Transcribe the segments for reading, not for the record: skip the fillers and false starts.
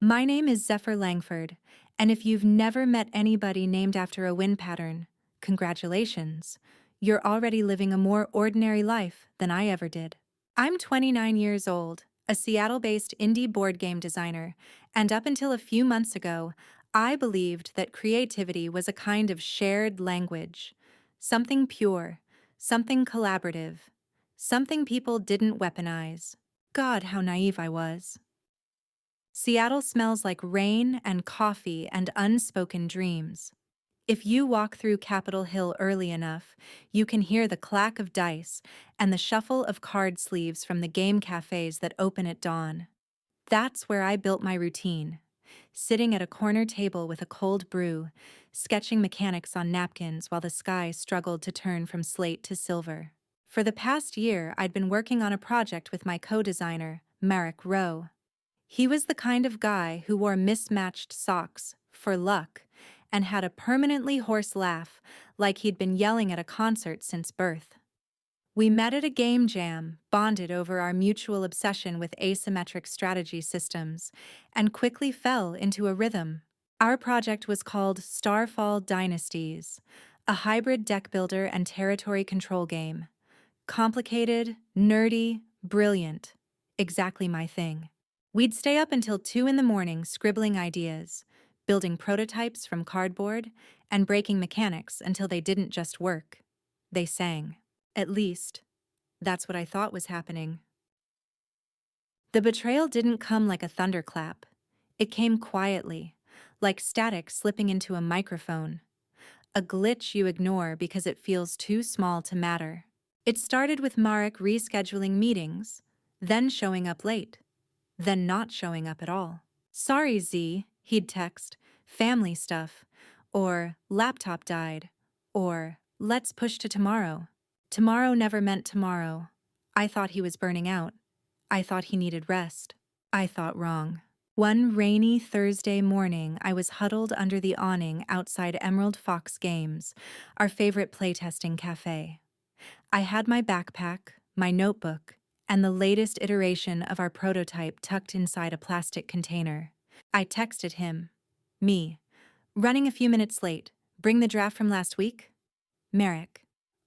My name is Zephyr Langford, and if you've never met anybody named after a wind pattern, congratulations. You're already living a more ordinary life than I ever did. I'm 29 years old, a Seattle-based indie board game designer, and up until a few months ago, I believed that creativity was a kind of shared language, something pure, something collaborative, something people didn't weaponize. God, how naive I was. Seattle smells like rain and coffee and unspoken dreams. If you walk through Capitol Hill early enough, you can hear the clack of dice and the shuffle of card sleeves from the game cafes that open at dawn. That's where I built my routine, sitting at a corner table with a cold brew, sketching mechanics on napkins while the sky struggled to turn from slate to silver. For the past year, I'd been working on a project with my co-designer, Marek Rowe. He was the kind of guy who wore mismatched socks, for luck, and had a permanently hoarse laugh, like he'd been yelling at a concert since birth. We met at a game jam, bonded over our mutual obsession with asymmetric strategy systems, and quickly fell into a rhythm. Our project was called Starfall Dynasties, a hybrid deck builder and territory control game. Complicated, nerdy, brilliant. Exactly my thing. We'd stay up until 2 in the morning scribbling ideas, building prototypes from cardboard, and breaking mechanics until they didn't just work. They sang. At least, that's what I thought was happening. The betrayal didn't come like a thunderclap. It came quietly, like static slipping into a microphone. A glitch you ignore because it feels too small to matter. It started with Marek rescheduling meetings, then showing up late, then not showing up at all. "Sorry, Z," he'd text, "family stuff," or "laptop died," or "let's push to tomorrow." Tomorrow never meant tomorrow. I thought he was burning out. I thought he needed rest. I thought wrong. One rainy Thursday morning, I was huddled under the awning outside Emerald Fox Games, our favorite playtesting cafe. I had my backpack, my notebook, and the latest iteration of our prototype tucked inside a plastic container. I texted him. Me. "Running a few minutes late. Bring the draft from last week?" Merrick.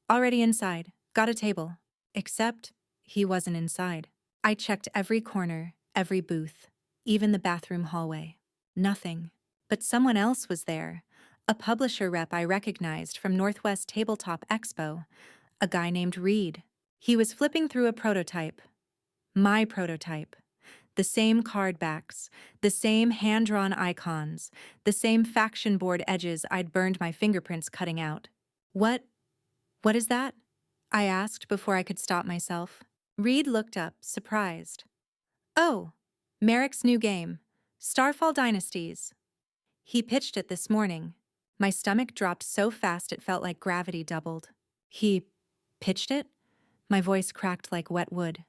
"Already inside. Got a table." Except he wasn't inside. I checked every corner, every booth, even the bathroom hallway. Nothing. But someone else was there. A publisher rep I recognized from Northwest Tabletop Expo. A guy named Reed. He was flipping through a prototype. My prototype. The same card backs, the same hand-drawn icons, the same faction board edges I'd burned my fingerprints cutting out. What is that?" I asked before I could stop myself. Reed looked up, surprised. "Oh, Merrick's new game, Starfall Dynasties. He pitched it this morning." My stomach dropped so fast it felt like gravity doubled. "He pitched it?" My voice cracked like wet wood.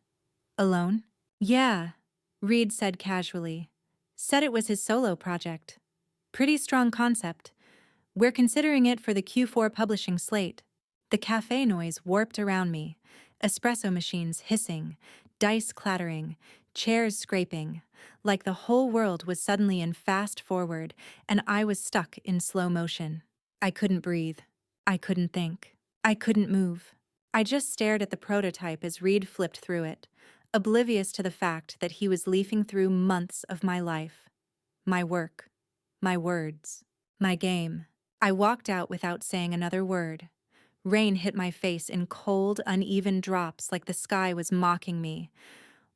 "Alone?" "Yeah," Reed said casually. "Said it was his solo project. Pretty strong concept. We're considering it for the Q4 publishing slate." The cafe noise warped around me. Espresso machines hissing, dice clattering, chairs scraping, like the whole world was suddenly in fast forward and I was stuck in slow motion. I couldn't breathe. I couldn't think. I couldn't move. I just stared at the prototype as Reed flipped through it, oblivious to the fact that he was leafing through months of my life. My work. My words. My game. I walked out without saying another word. Rain hit my face in cold, uneven drops like the sky was mocking me,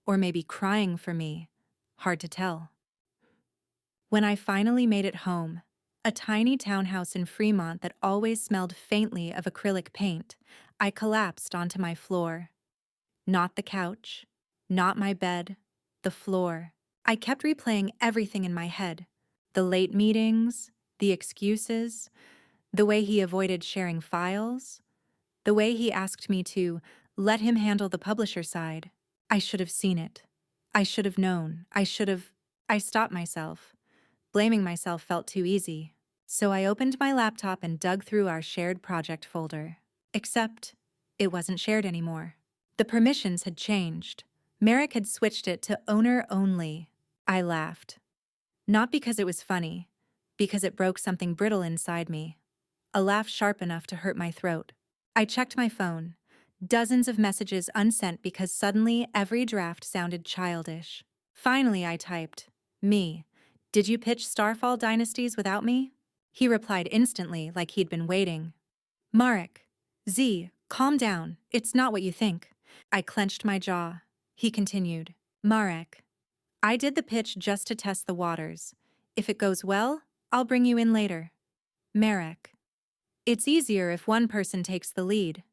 or maybe crying for me. Hard to tell. When I finally made it home, a tiny townhouse in Fremont that always smelled faintly of acrylic paint, I collapsed onto my floor. Not the couch, not my bed, the floor. I kept replaying everything in my head. The late meetings, the excuses, the way he avoided sharing files, the way he asked me to let him handle the publisher side. I should have seen it. I should have known. I stopped myself. Blaming myself felt too easy. So I opened my laptop and dug through our shared project folder. Except, it wasn't shared anymore. The permissions had changed. Merrick had switched it to owner only. I laughed. Not because it was funny, because it broke something brittle inside me. A laugh sharp enough to hurt my throat. I checked my phone. Dozens of messages unsent because suddenly every draft sounded childish. Finally, I typed, "Me. Did you pitch Starfall Dynasties without me?" He replied instantly, like he'd been waiting. "Marek. Z, calm down. It's not what you think." I clenched my jaw. He continued, "Marek. I did the pitch just to test the waters. If it goes well, I'll bring you in later. Marek. It's easier if one person takes the lead.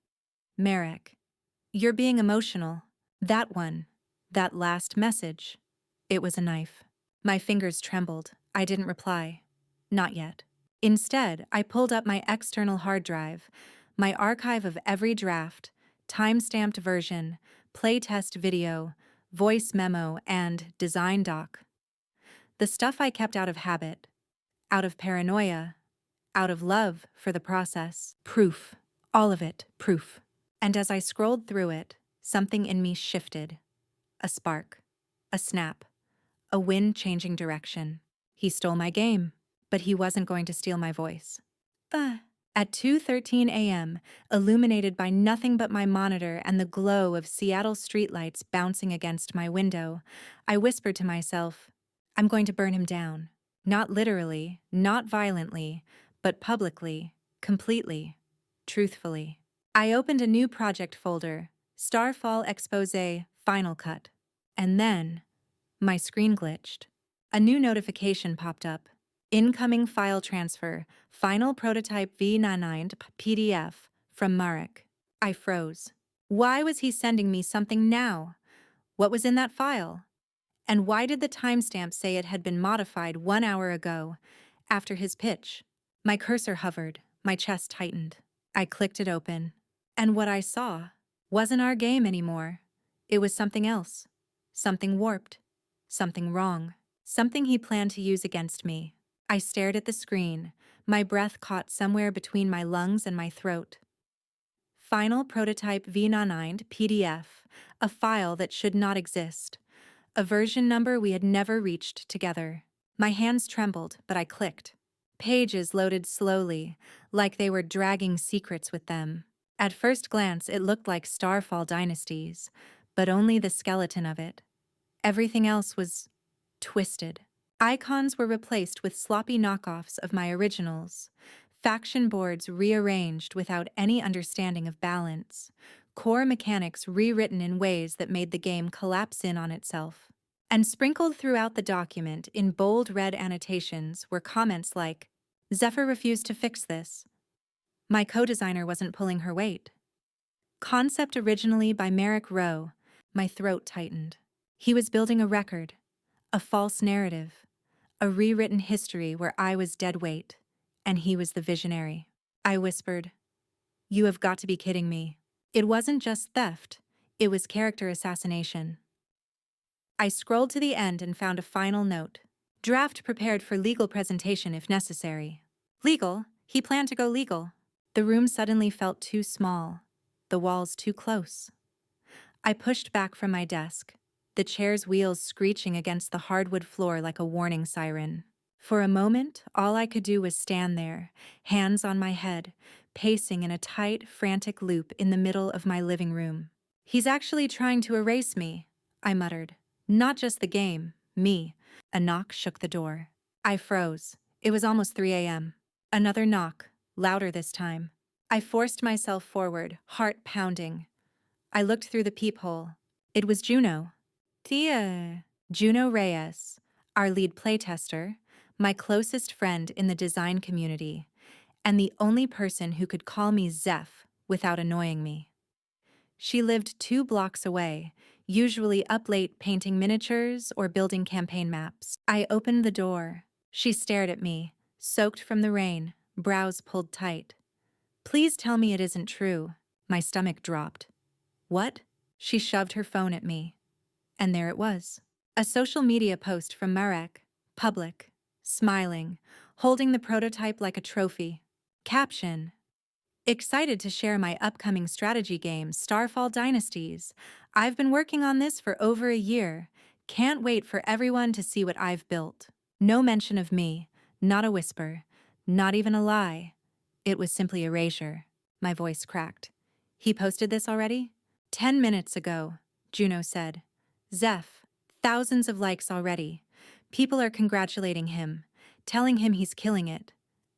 Marek. You're being emotional. That one. That last message. It was a knife." My fingers trembled. I didn't reply. Not yet. Instead, I pulled up my external hard drive, my archive of every draft, time-stamped version, playtest video, voice memo, and design doc. The stuff I kept out of habit, out of paranoia, out of love for the process. Proof. All of it, proof. And as I scrolled through it, something in me shifted. A spark. A snap. A wind changing direction. He stole my game, but he wasn't going to steal my voice. At 2:13 a.m., illuminated by nothing but my monitor and the glow of Seattle streetlights bouncing against my window, I whispered to myself, "I'm going to burn him down. Not literally, not violently, but publicly, completely, truthfully." I opened a new project folder, Starfall Exposé Final Cut. And then, my screen glitched. A new notification popped up. Incoming file transfer, final prototype V99 PDF from Marek. I froze. Why was he sending me something now? What was in that file? And why did the timestamp say it had been modified 1 hour ago, after his pitch? My cursor hovered, my chest tightened. I clicked it open. And what I saw wasn't our game anymore. It was something else. Something warped. Something wrong. Something he planned to use against me. I stared at the screen, my breath caught somewhere between my lungs and my throat. Final prototype V99 PDF, a file that should not exist. A version number we had never reached together. My hands trembled, but I clicked. Pages loaded slowly, like they were dragging secrets with them. At first glance, it looked like Starfall Dynasties, but only the skeleton of it. Everything else was twisted. Icons were replaced with sloppy knockoffs of my originals. Faction boards rearranged without any understanding of balance. Core mechanics rewritten in ways that made the game collapse in on itself. And sprinkled throughout the document in bold red annotations were comments like, "Zephyr refused to fix this. My co-designer wasn't pulling her weight." Concept originally by Marek Rowe. My throat tightened. He was building a record, a false narrative, a rewritten history where I was dead weight, and he was the visionary. I whispered, "You have got to be kidding me." It wasn't just theft, it was character assassination. I scrolled to the end and found a final note. Draft prepared for legal presentation if necessary. Legal? He planned to go legal. The room suddenly felt too small, the walls too close. I pushed back from my desk, the chair's wheels screeching against the hardwood floor like a warning siren. For a moment, all I could do was stand there, hands on my head, pacing in a tight, frantic loop in the middle of my living room. "He's actually trying to erase me," I muttered. "Not just the game, me." A knock shook the door. I froze. It was almost 3 a.m. Another knock, louder this time. I forced myself forward, heart pounding. I looked through the peephole. It was Juno. Tia. Juno Reyes, our lead playtester, my closest friend in the design community, and the only person who could call me Zeph without annoying me. She lived 2 blocks away, usually up late painting miniatures or building campaign maps. I opened the door. She stared at me, soaked from the rain, brows pulled tight. "Please tell me it isn't true." My stomach dropped. "What?" She shoved her phone at me. And there it was. A social media post from Marek, public, smiling, holding the prototype like a trophy. Caption: "Excited to share my upcoming strategy game, Starfall Dynasties. I've been working on this for over a year. Can't wait for everyone to see what I've built." No mention of me, not a whisper, not even a lie. It was simply erasure. My voice cracked. He posted this already? 10 minutes ago, Juno said. Zeph, thousands of likes already. People are congratulating him, telling him he's killing it.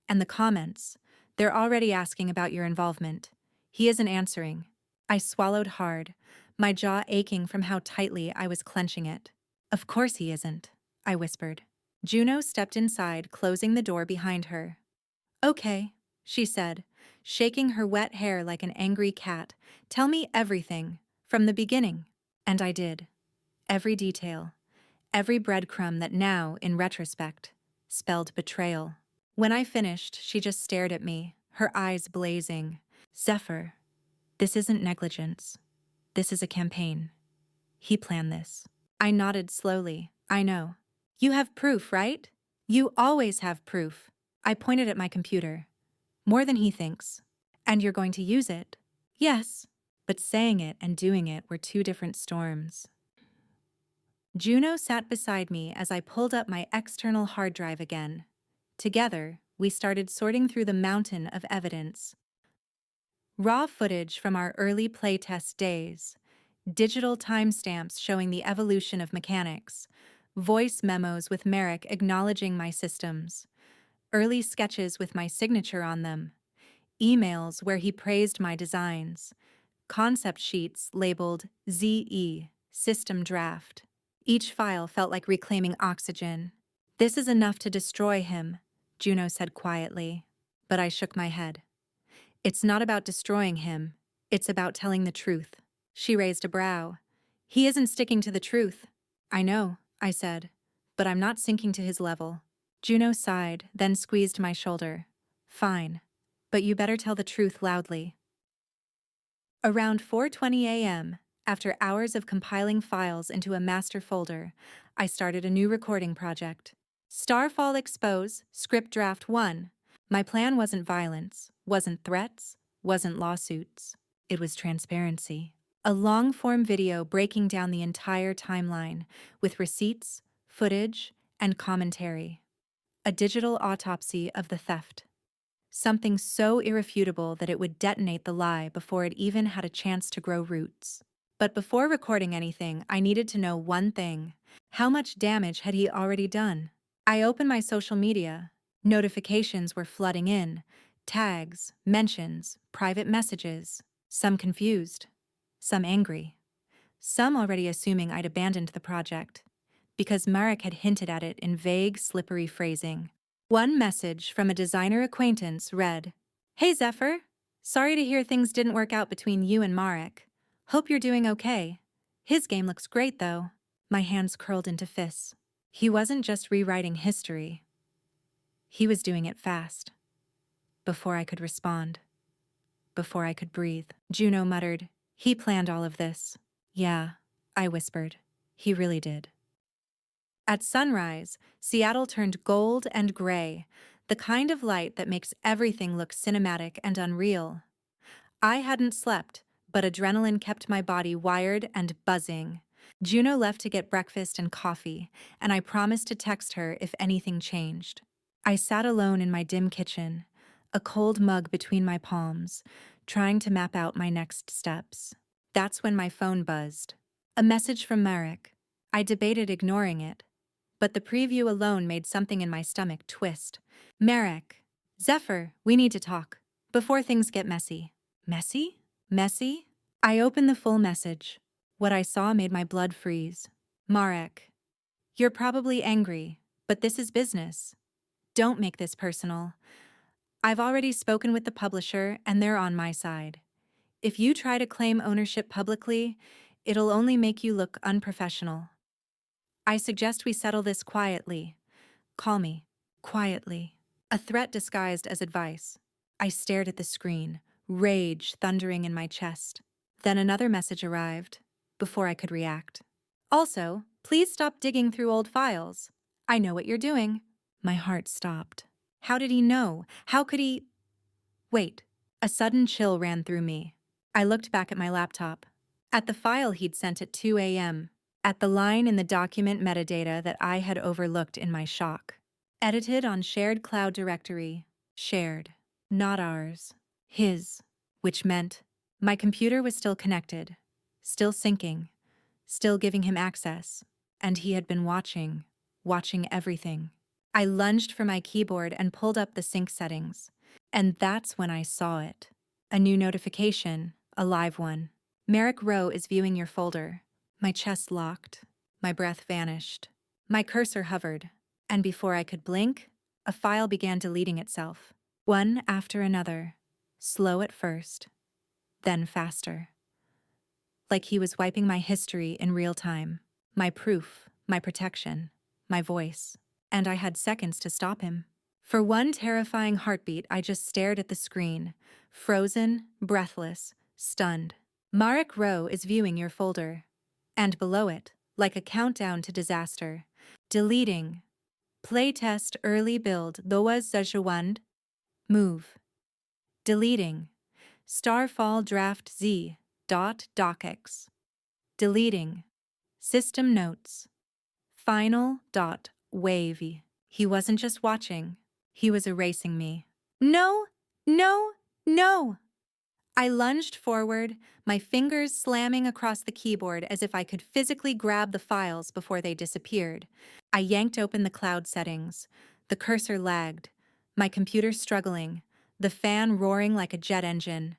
And the comments, they're already asking about your involvement. He isn't answering. I swallowed hard, my jaw aching from how tightly I was clenching it. Of course he isn't, I whispered. Juno stepped inside, closing the door behind her. Okay, she said, shaking her wet hair like an angry cat. Tell me everything, from the beginning. And I did. Every detail. Every breadcrumb that now, in retrospect, spelled betrayal. When I finished, she just stared at me, her eyes blazing. Zephyr, this isn't negligence. This is a campaign. He planned this. I nodded slowly. I know. You have proof, right? You always have proof. I pointed at my computer. More than he thinks. And you're going to use it? Yes. But saying it and doing it were two different storms. Juno sat beside me as I pulled up my external hard drive again. Together, we started sorting through the mountain of evidence. Raw footage from our early playtest days, digital timestamps showing the evolution of mechanics, voice memos with Merrick acknowledging my systems, early sketches with my signature on them, emails where he praised my designs, concept sheets labeled ZE, System Draft. Each file felt like reclaiming oxygen. This is enough to destroy him, Juno said quietly, but I shook my head. It's not about destroying him, it's about telling the truth. She raised a brow. He isn't sticking to the truth. I know, I said, but I'm not sinking to his level. Juno sighed, then squeezed my shoulder. Fine, but you better tell the truth loudly. Around 4:20 a.m., after hours of compiling files into a master folder, I started a new recording project. Starfall Expose, Script Draft 1. My plan wasn't violence, wasn't threats, wasn't lawsuits. It was transparency. A long-form video breaking down the entire timeline, with receipts, footage, and commentary. A digital autopsy of the theft. Something so irrefutable that it would detonate the lie before it even had a chance to grow roots. But before recording anything, I needed to know one thing. How much damage had he already done? I opened my social media. Notifications were flooding in. Tags, mentions, private messages. Some confused. Some angry. Some already assuming I'd abandoned the project. Because Marek had hinted at it in vague, slippery phrasing. One message from a designer acquaintance read, Hey Zephyr, sorry to hear things didn't work out between you and Marek. Hope you're doing okay. His game looks great though. My hands curled into fists. He wasn't just rewriting history. He was doing it fast. Before I could respond. Before I could breathe. Juno muttered, He planned all of this. Yeah, I whispered. He really did. At sunrise, Seattle turned gold and gray, the kind of light that makes everything look cinematic and unreal. I hadn't slept, but adrenaline kept my body wired and buzzing. Juno left to get breakfast and coffee, and I promised to text her if anything changed. I sat alone in my dim kitchen, a cold mug between my palms, trying to map out my next steps. That's when my phone buzzed. A message from Marek. I debated ignoring it, but the preview alone made something in my stomach twist. Marek. Zephyr, we need to talk. Before things get messy. Messy? Messy? I opened the full message. What I saw made my blood freeze. Marek. You're probably angry, but this is business. Don't make this personal. I've already spoken with the publisher and they're on my side. If you try to claim ownership publicly, it'll only make you look unprofessional. I suggest we settle this quietly. Call me. Quietly. A threat disguised as advice. I stared at the screen, rage thundering in my chest. Then another message arrived, before I could react. Also, please stop digging through old files. I know what you're doing. My heart stopped. How did he know? How could he... Wait. A sudden chill ran through me. I looked back at my laptop. At the file he'd sent at 2 a.m. at the line in the document metadata that I had overlooked in my shock. Edited on shared cloud directory. Shared. Not ours. His. Which meant my computer was still connected, still syncing, still giving him access, and he had been watching everything. I lunged for my keyboard and pulled up the sync settings, and that's when I saw it. A new notification, a live one. Merrick Rowe is viewing your folder. My chest locked. My breath vanished. My cursor hovered, and before I could blink, a file began deleting itself, one after another, slow at first, then faster. Like he was wiping my history in real time, my proof, my protection, my voice, and I had seconds to stop him. For one terrifying heartbeat, I just stared at the screen, frozen, breathless, stunned. Merrick Rowe is viewing your folder. And below it, like a countdown to disaster, deleting. Playtest early build Loas Zajawand. Move. Deleting. Starfall draft Z. .docx. Deleting. System notes. Final. Wavy. He wasn't just watching. He was erasing me. No! No! No! I lunged forward, my fingers slamming across the keyboard as if I could physically grab the files before they disappeared. I yanked open the cloud settings. The cursor lagged, my computer struggling, the fan roaring like a jet engine.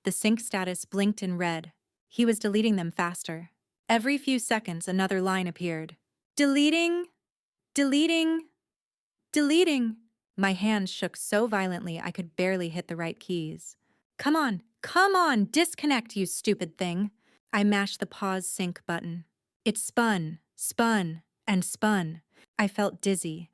The sync status blinked in red. He was deleting them faster. Every few seconds, another line appeared. Deleting, deleting, deleting. My hands shook so violently I could barely hit the right keys. Come on, disconnect, you stupid thing. I mashed the pause sync button. It spun, and spun. I felt dizzy,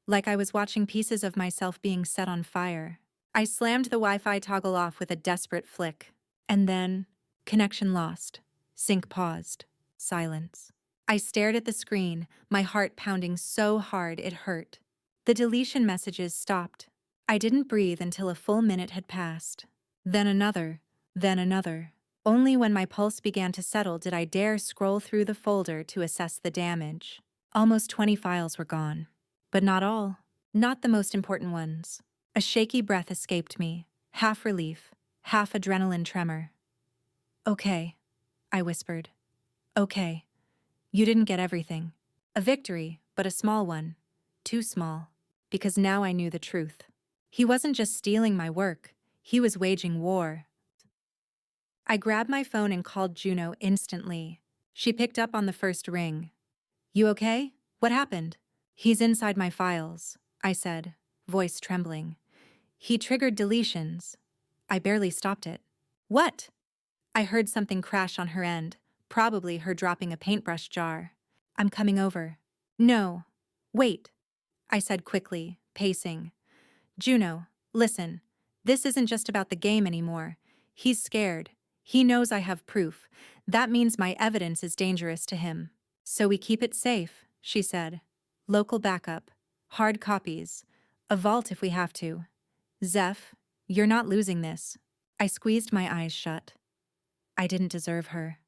like I was watching pieces of myself being set on fire. I slammed the Wi-Fi toggle off with a desperate flick. And then, connection lost. Sync paused. Silence. I stared at the screen, my heart pounding so hard it hurt. The deletion messages stopped. I didn't breathe until a full minute had passed. Then another. Only when my pulse began to settle did I dare scroll through the folder to assess the damage. Almost 20 files were gone. But not all. Not the most important ones. A shaky breath escaped me, half relief, half adrenaline tremor. Okay, I whispered. Okay. You didn't get everything. A victory, but a small one. Too small. Because now I knew the truth. He wasn't just stealing my work. He was waging war. I grabbed my phone and called Juno instantly. She picked up on the first ring. You okay? What happened? He's inside my files, I said, voice trembling. He triggered deletions. I barely stopped it. What? I heard something crash on her end, probably her dropping a paintbrush jar. I'm coming over. No. Wait, I said quickly, pacing. Juno, listen. This isn't just about the game anymore. He's scared. He knows I have proof. That means my evidence is dangerous to him. So we keep it safe, she said. Local backup. Hard copies. A vault if we have to. Zeph, you're not losing this. I squeezed my eyes shut. I didn't deserve her.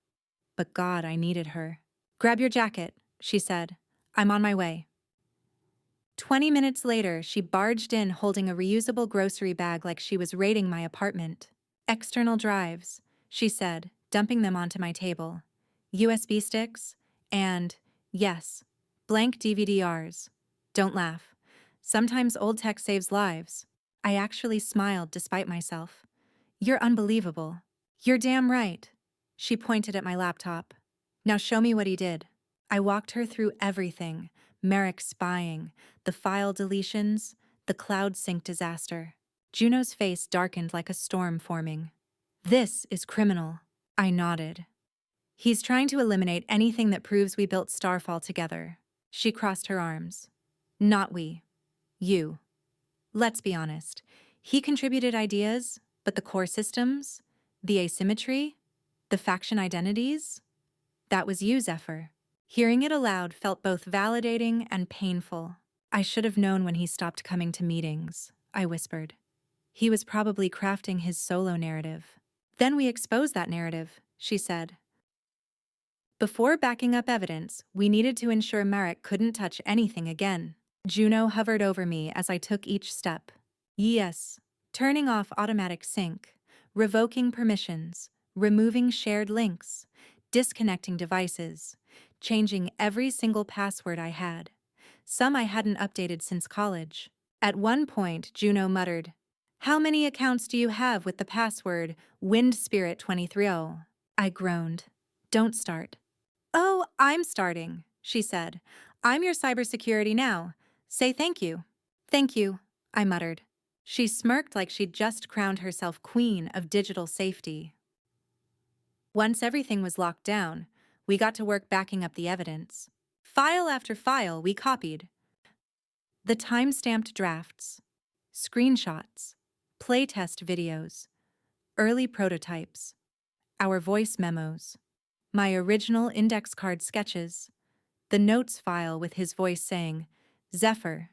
But God, I needed her. Grab your jacket, she said. I'm on my way. 20 minutes later, she barged in holding a reusable grocery bag like she was raiding my apartment. External drives, she said, dumping them onto my table. USB sticks, and, yes, blank DVD-Rs. Don't laugh. Sometimes old tech saves lives. I actually smiled despite myself. You're unbelievable. You're damn right. She pointed at my laptop. Now show me what he did. I walked her through everything. Merrick spying, the file deletions, the cloud sync disaster. Juno's face darkened like a storm forming. This is criminal. I nodded. He's trying to eliminate anything that proves we built Starfall together. She crossed her arms. Not we. You. Let's be honest. He contributed ideas, but the core systems, the asymmetry, the faction identities, that was you, Zephyr. Hearing it aloud felt both validating and painful. I should have known when he stopped coming to meetings, I whispered. He was probably crafting his solo narrative. Then we exposed that narrative, she said. Before backing up evidence, we needed to ensure Marek couldn't touch anything again. Juno hovered over me as I took each step. Yes, turning off automatic sync, revoking permissions, removing shared links, disconnecting devices, changing every single password I had. Some I hadn't updated since college. At one point, Juno muttered, "How many accounts do you have with the password WindSpirit230?" I groaned. "Don't start." "Oh, I'm starting," she said. "I'm your cybersecurity now. Say thank you." "Thank you," I muttered. She smirked like she'd just crowned herself queen of digital safety. Once everything was locked down, we got to work backing up the evidence. File after file we copied. The time-stamped drafts, screenshots, playtest videos, early prototypes, our voice memos, my original index card sketches, the notes file with his voice saying, "Zephyr,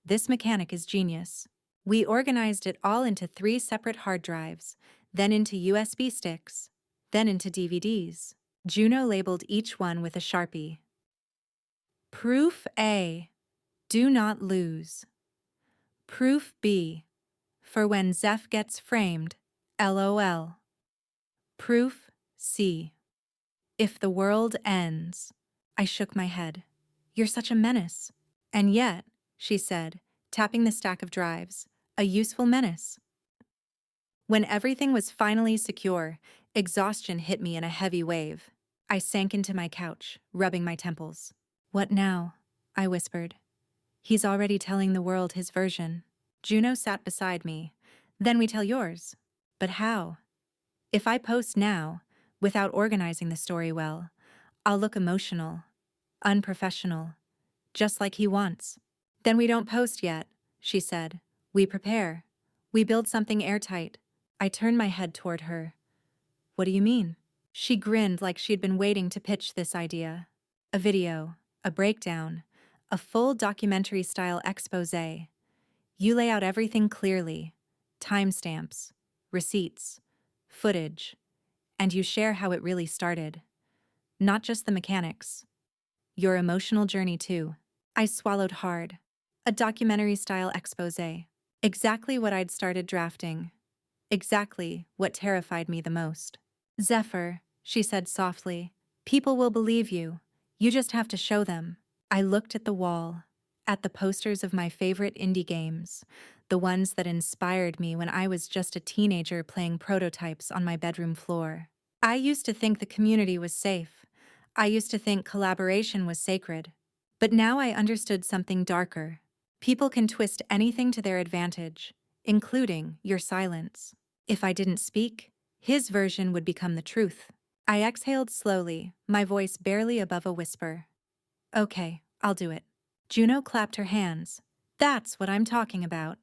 this mechanic is genius." We organized it all into 3 separate hard drives, then into USB sticks, then into DVDs. Juno labeled each one with a Sharpie. Proof A, do not lose. Proof B, for when Zeph gets framed, LOL. Proof C, if the world ends. I shook my head. "You're such a menace." "And yet," she said, tapping the stack of drives, "a useful menace." When everything was finally secure, exhaustion hit me in a heavy wave. I sank into my couch, rubbing my temples. "What now?" I whispered. "He's already telling the world his version." Juno sat beside me. "Then we tell yours." "But how?" "If I post now, without organizing the story well, I'll look emotional, unprofessional, just like he wants." "Then we don't post yet," she said. "We prepare. We build something airtight." I turned my head toward her. "What do you mean?" She grinned like she'd been waiting to pitch this idea. "A video, a breakdown, a full documentary-style exposé. You lay out everything clearly, timestamps, receipts, footage, and you share how it really started. Not just the mechanics. Your emotional journey, too." I swallowed hard. A documentary-style exposé. Exactly what I'd started drafting. Exactly what terrified me the most. "Zephyr," she said softly, "people will believe you. You just have to show them." I looked at the wall, at the posters of my favorite indie games, the ones that inspired me when I was just a teenager playing prototypes on my bedroom floor. I used to think the community was safe. I used to think collaboration was sacred. But now I understood something darker. People can twist anything to their advantage, including your silence. If I didn't speak, his version would become the truth. I exhaled slowly, my voice barely above a whisper. "Okay, I'll do it." Juno clapped her hands. "That's what I'm talking about."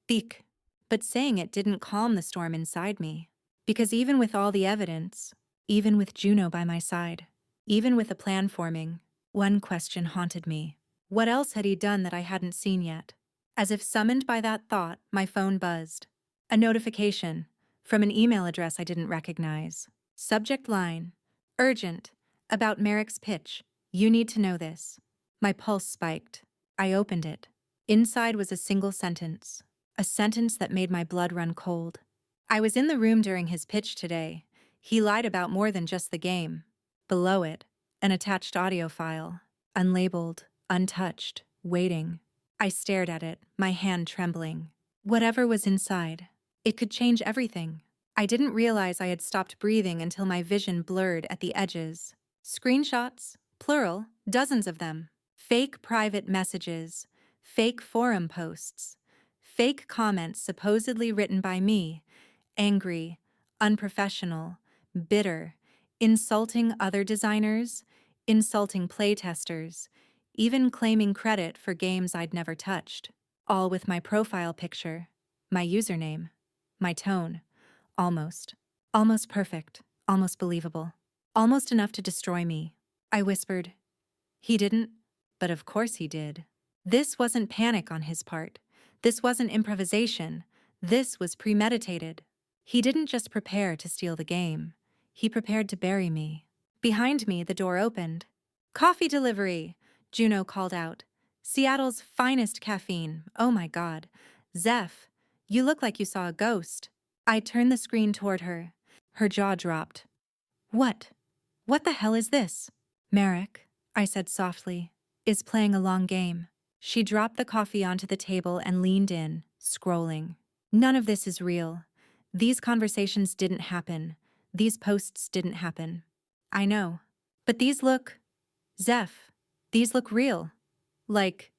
Beak. But saying it didn't calm the storm inside me. Because even with all the evidence, even with Juno by my side, even with a plan forming, one question haunted me. What else had he done that I hadn't seen yet? As if summoned by that thought, my phone buzzed. A notification from an email address I didn't recognize. Subject line, "Urgent, about Marek's pitch. You need to know this." My pulse spiked. I opened it. Inside was a single sentence. A sentence that made my blood run cold. "I was in the room during his pitch today. He lied about more than just the game." Below it, an attached audio file. Unlabeled, untouched, waiting. I stared at it, my hand trembling. Whatever was inside, it could change everything. I didn't realize I had stopped breathing until my vision blurred at the edges. Screenshots, plural, dozens of them. Fake private messages, fake forum posts, fake comments supposedly written by me, angry, unprofessional, bitter, insulting other designers, insulting playtesters, even claiming credit for games I'd never touched. All with my profile picture, my username, my tone. Almost. Almost perfect, almost believable. Almost enough to destroy me. I whispered, "He didn't?" But of course he did. This wasn't panic on his part. This wasn't improvisation. This was premeditated. He didn't just prepare to steal the game. He prepared to bury me. Behind me, the door opened. "Coffee delivery!" Juno called out. "Seattle's finest caffeine. Oh my God. Zeph, you look like you saw a ghost." I turned the screen toward her. Her jaw dropped. "What? What the hell is this?" "Merrick," I said softly, "is playing a long game." She dropped the coffee onto the table and leaned in, scrolling. "None of this is real. These conversations didn't happen. These posts didn't happen. I know. But these look... Zeph, these look real. Like,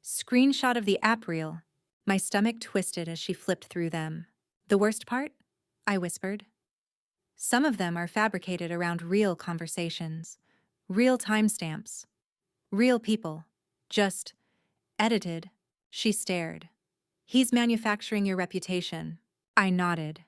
screenshot of the app reel." My stomach twisted as she flipped through them. "The worst part?" I whispered. "Some of them are fabricated around real conversations. Real timestamps. Real people. Just edited." She stared. "He's manufacturing your reputation." I nodded.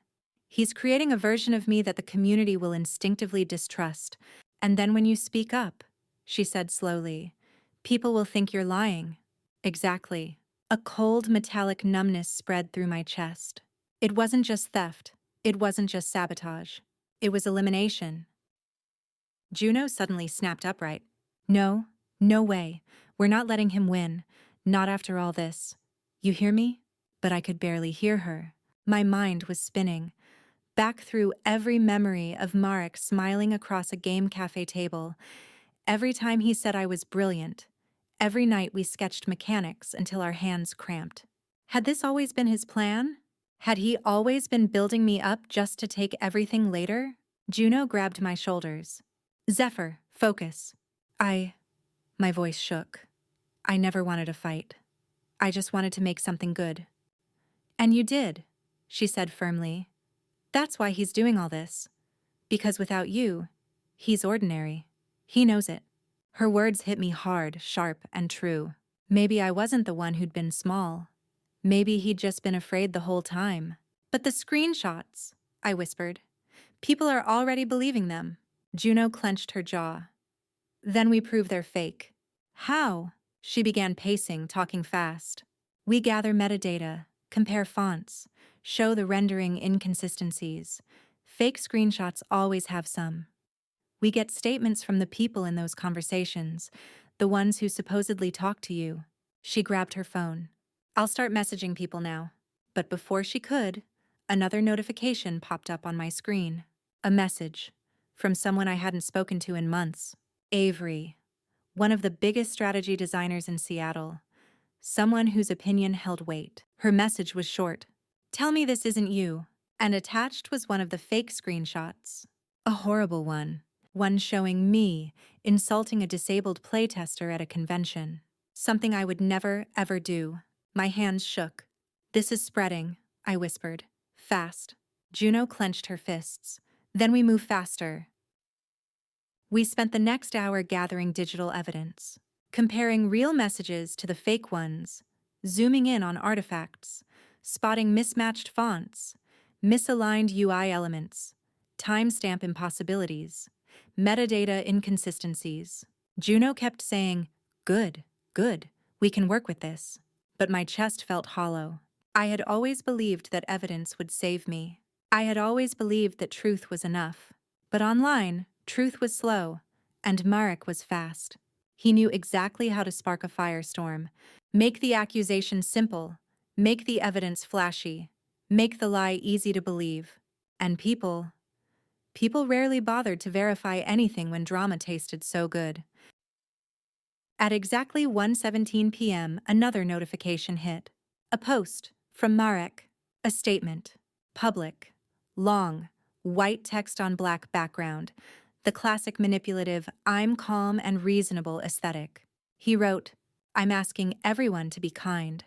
"He's creating a version of me that the community will instinctively distrust. And then when you speak up," she said slowly, "people will think you're lying." Exactly. A cold, metallic numbness spread through my chest. It wasn't just theft. It wasn't just sabotage. It was elimination. Juno suddenly snapped upright. "No, no way. We're not letting him win. Not after all this. You hear me?" But I could barely hear her. My mind was spinning. Back through every memory of Marek smiling across a game cafe table. Every time he said I was brilliant. Every night we sketched mechanics until our hands cramped. Had this always been his plan? Had he always been building me up just to take everything later? Juno grabbed my shoulders. "Zephyr, focus." My voice shook. I never wanted a fight. I just wanted to make something good. "And you did," she said firmly. "That's why he's doing all this. Because without you, he's ordinary. He knows it." Her words hit me hard, sharp, and true. Maybe I wasn't the one who'd been small. Maybe he'd just been afraid the whole time. "But the screenshots," I whispered. "People are already believing them." Juno clenched her jaw. "Then we prove they're fake." "How?" She began pacing, talking fast. "We gather metadata, compare fonts, show the rendering inconsistencies. Fake screenshots always have some. We get statements from the people in those conversations, the ones who supposedly talk to you." She grabbed her phone. "I'll start messaging people now." But before she could, another notification popped up on my screen. A message from someone I hadn't spoken to in months. Avery, one of the biggest strategy designers in Seattle. Someone whose opinion held weight. Her message was short. "Tell me this isn't you." And attached was one of the fake screenshots. A horrible one. One showing me insulting a disabled playtester at a convention. Something I would never, ever do. My hands shook. "This is spreading," I whispered. "Fast." Juno clenched her fists. "Then we move faster." We spent the next hour gathering digital evidence, comparing real messages to the fake ones, zooming in on artifacts, spotting mismatched fonts, misaligned UI elements, timestamp impossibilities, metadata inconsistencies. Juno kept saying, "Good, good, we can work with this." But my chest felt hollow. I had always believed that evidence would save me. I had always believed that truth was enough. But online, truth was slow, and Marek was fast. He knew exactly how to spark a firestorm, make the accusation simple, make the evidence flashy, make the lie easy to believe. And people rarely bothered to verify anything when drama tasted so good. At exactly 1:17 p.m., another notification hit. A post from Marek. A statement. Public. Long. White text on black background. The classic manipulative, "I'm calm and reasonable" aesthetic. He wrote, "I'm asking everyone to be kind.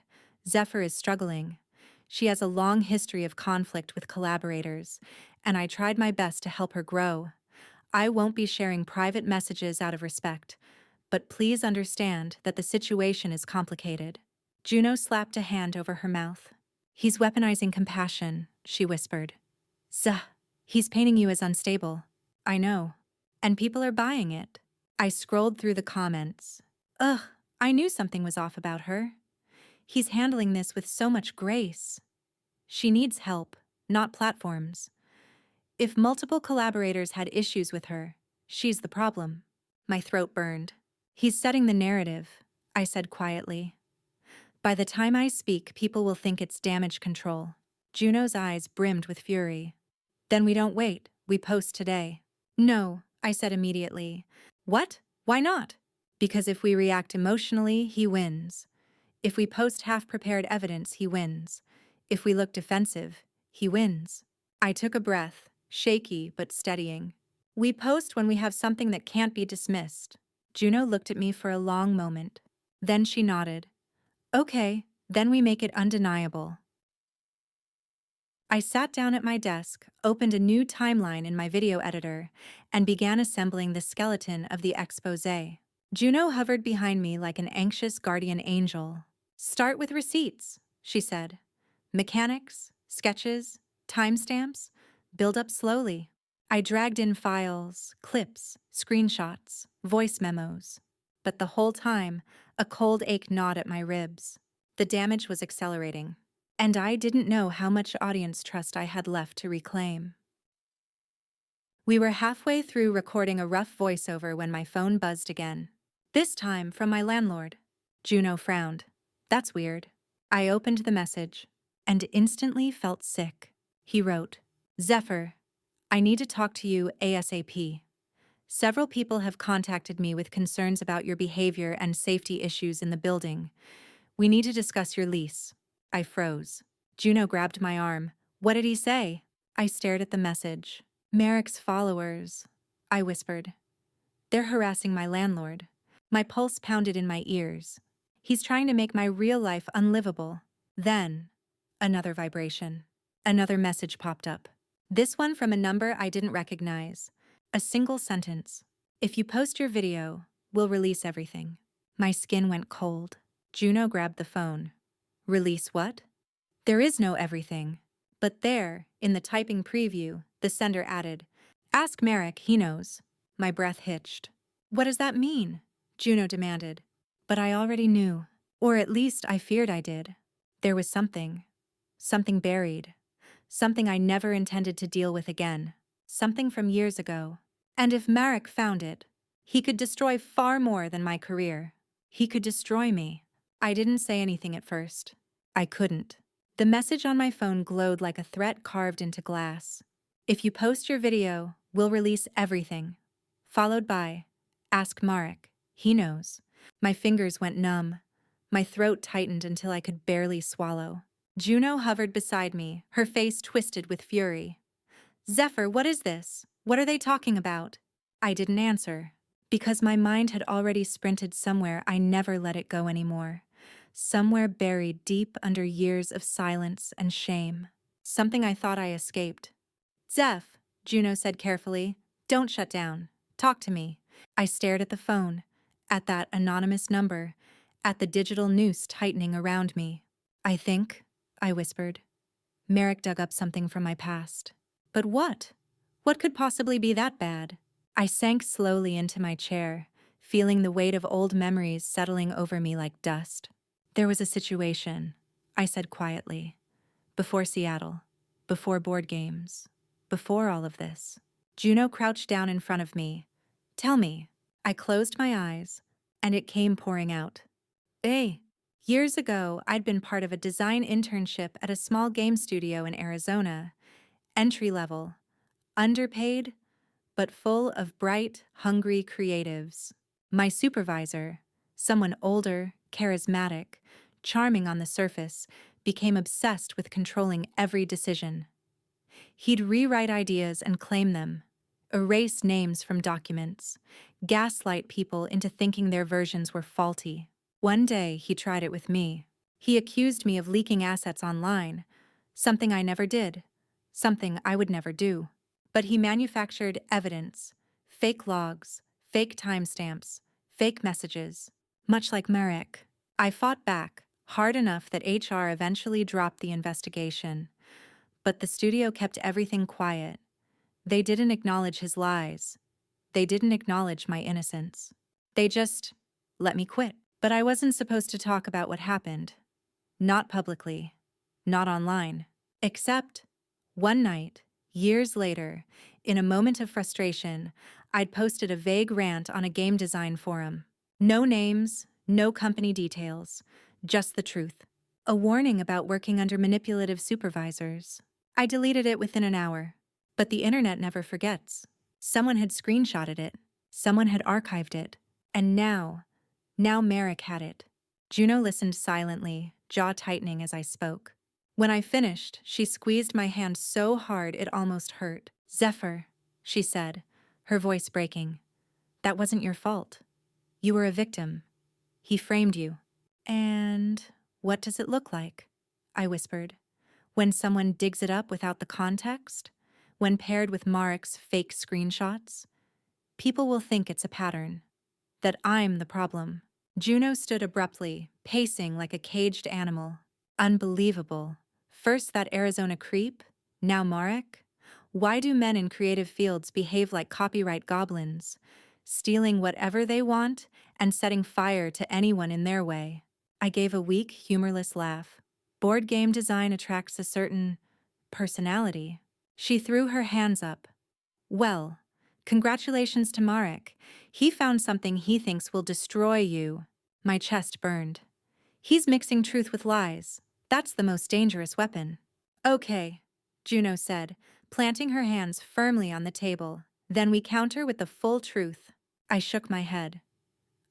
Zephyr is struggling. She has a long history of conflict with collaborators, and I tried my best to help her grow. I won't be sharing private messages out of respect, but please understand that the situation is complicated." Juno slapped a hand over her mouth. "He's weaponizing compassion," she whispered. He's painting you as unstable." "I know. And people are buying it." I scrolled through the comments. Ugh, I knew something was off about her. He's handling this with so much grace. She needs help, not platforms. If multiple collaborators had issues with her, She's the problem. My throat burned. He's setting the narrative, I said quietly. By the time I speak, people will think it's damage control. Juno's eyes brimmed with fury. Then we don't wait, we post today. No, I said immediately. What? Why not? Because if we react emotionally, he wins. If we post half-prepared evidence, he wins. If we look defensive, he wins. I took a breath, shaky but steadying. We post when we have something that can't be dismissed. Juno looked at me for a long moment. Then she nodded. Okay, then we make it undeniable. I sat down at my desk, opened a new timeline in my video editor, and began assembling the skeleton of the exposé. Juno hovered behind me like an anxious guardian angel. Start with receipts, she said. Mechanics, sketches, timestamps, build up slowly. I dragged in files, clips, screenshots, voice memos. But the whole time, a cold ache gnawed at my ribs. The damage was accelerating. And I didn't know how much audience trust I had left to reclaim. We were halfway through recording a rough voiceover when my phone buzzed again. This time from my landlord. Juno frowned. That's weird. I opened the message and instantly felt sick. He wrote, Zephyr, I need to talk to you ASAP. Several people have contacted me with concerns about your behavior and safety issues in the building. We need to discuss your lease. I froze. Juno grabbed my arm. What did he say? I stared at the message. Merrick's followers, I whispered. They're harassing my landlord. My pulse pounded in my ears. He's trying to make my real life unlivable. Then, another vibration. Another message popped up. This one from a number I didn't recognize. A single sentence. If you post your video, we'll release everything. My skin went cold. Juno grabbed the phone. Release what? There is no everything. But there, in the typing preview, the sender added, Ask Merrick, he knows. My breath hitched. What does that mean? Juno demanded. But I already knew. Or at least I feared I did. There was something. Something buried. Something I never intended to deal with again. Something from years ago. And if Merrick found it, he could destroy far more than my career. He could destroy me. I didn't say anything at first. I couldn't. The message on my phone glowed like a threat carved into glass. If you post your video, we'll release everything. Followed by, Ask Marek, he knows. My fingers went numb. My throat tightened until I could barely swallow. Juno hovered beside me, her face twisted with fury. Zephyr, what is this? What are they talking about? I didn't answer, because my mind had already sprinted somewhere I never let it go anymore. Somewhere buried deep under years of silence and shame. Something I thought I escaped. Zeph, Juno said carefully, don't shut down. Talk to me. I stared at the phone, at that anonymous number, at the digital noose tightening around me. I think, I whispered. Merrick dug up something from my past. But what? What could possibly be that bad? I sank slowly into my chair, feeling the weight of old memories settling over me like dust. There was a situation, I said quietly. Before Seattle, before board games, before all of this. Juno crouched down in front of me. Tell me. I closed my eyes, and it came pouring out. Years ago, I'd been part of a design internship at a small game studio in Arizona. Entry-level, underpaid, but full of bright, hungry creatives. My supervisor, someone older, charismatic, charming on the surface, became obsessed with controlling every decision. He'd rewrite ideas and claim them, erase names from documents, gaslight people into thinking their versions were faulty. One day, he tried it with me. He accused me of leaking assets online, something I never did, something I would never do. But he manufactured evidence, fake logs, fake timestamps, fake messages. Much like Merrick, I fought back, hard enough that HR eventually dropped the investigation. But the studio kept everything quiet. They didn't acknowledge his lies. They didn't acknowledge my innocence. They just let me quit. But I wasn't supposed to talk about what happened. Not publicly. Not online. Except, one night, years later, In a moment of frustration, I'd posted a vague rant on a game design forum. No names, no company details, just the truth. A warning about working under manipulative supervisors. I deleted it within an hour. But the internet never forgets. Someone had screenshotted it. Someone had archived it. And now Merrick had it. Juno listened silently, jaw tightening as I spoke. When I finished, she squeezed my hand so hard it almost hurt. "Zephyr," she said, her voice breaking. "That wasn't your fault. You were a victim. He framed you." "And what does it look like?" I whispered. "When someone digs it up without the context? When paired with Marek's fake screenshots? People will think it's a pattern. That I'm the problem." Juno stood abruptly, pacing like a caged animal. Unbelievable. First that Arizona creep, now Marek? Why do men in creative fields behave like copyright goblins, stealing whatever they want and setting fire to anyone in their way? I gave a weak, humorless laugh. Board game design attracts a certain personality. She threw her hands up. "Well, congratulations to Marek. He found something he thinks will destroy you." My chest burned. "He's mixing truth with lies. That's the most dangerous weapon." "Okay," Juno said, planting her hands firmly on the table. "Then we counter with the full truth." I shook my head.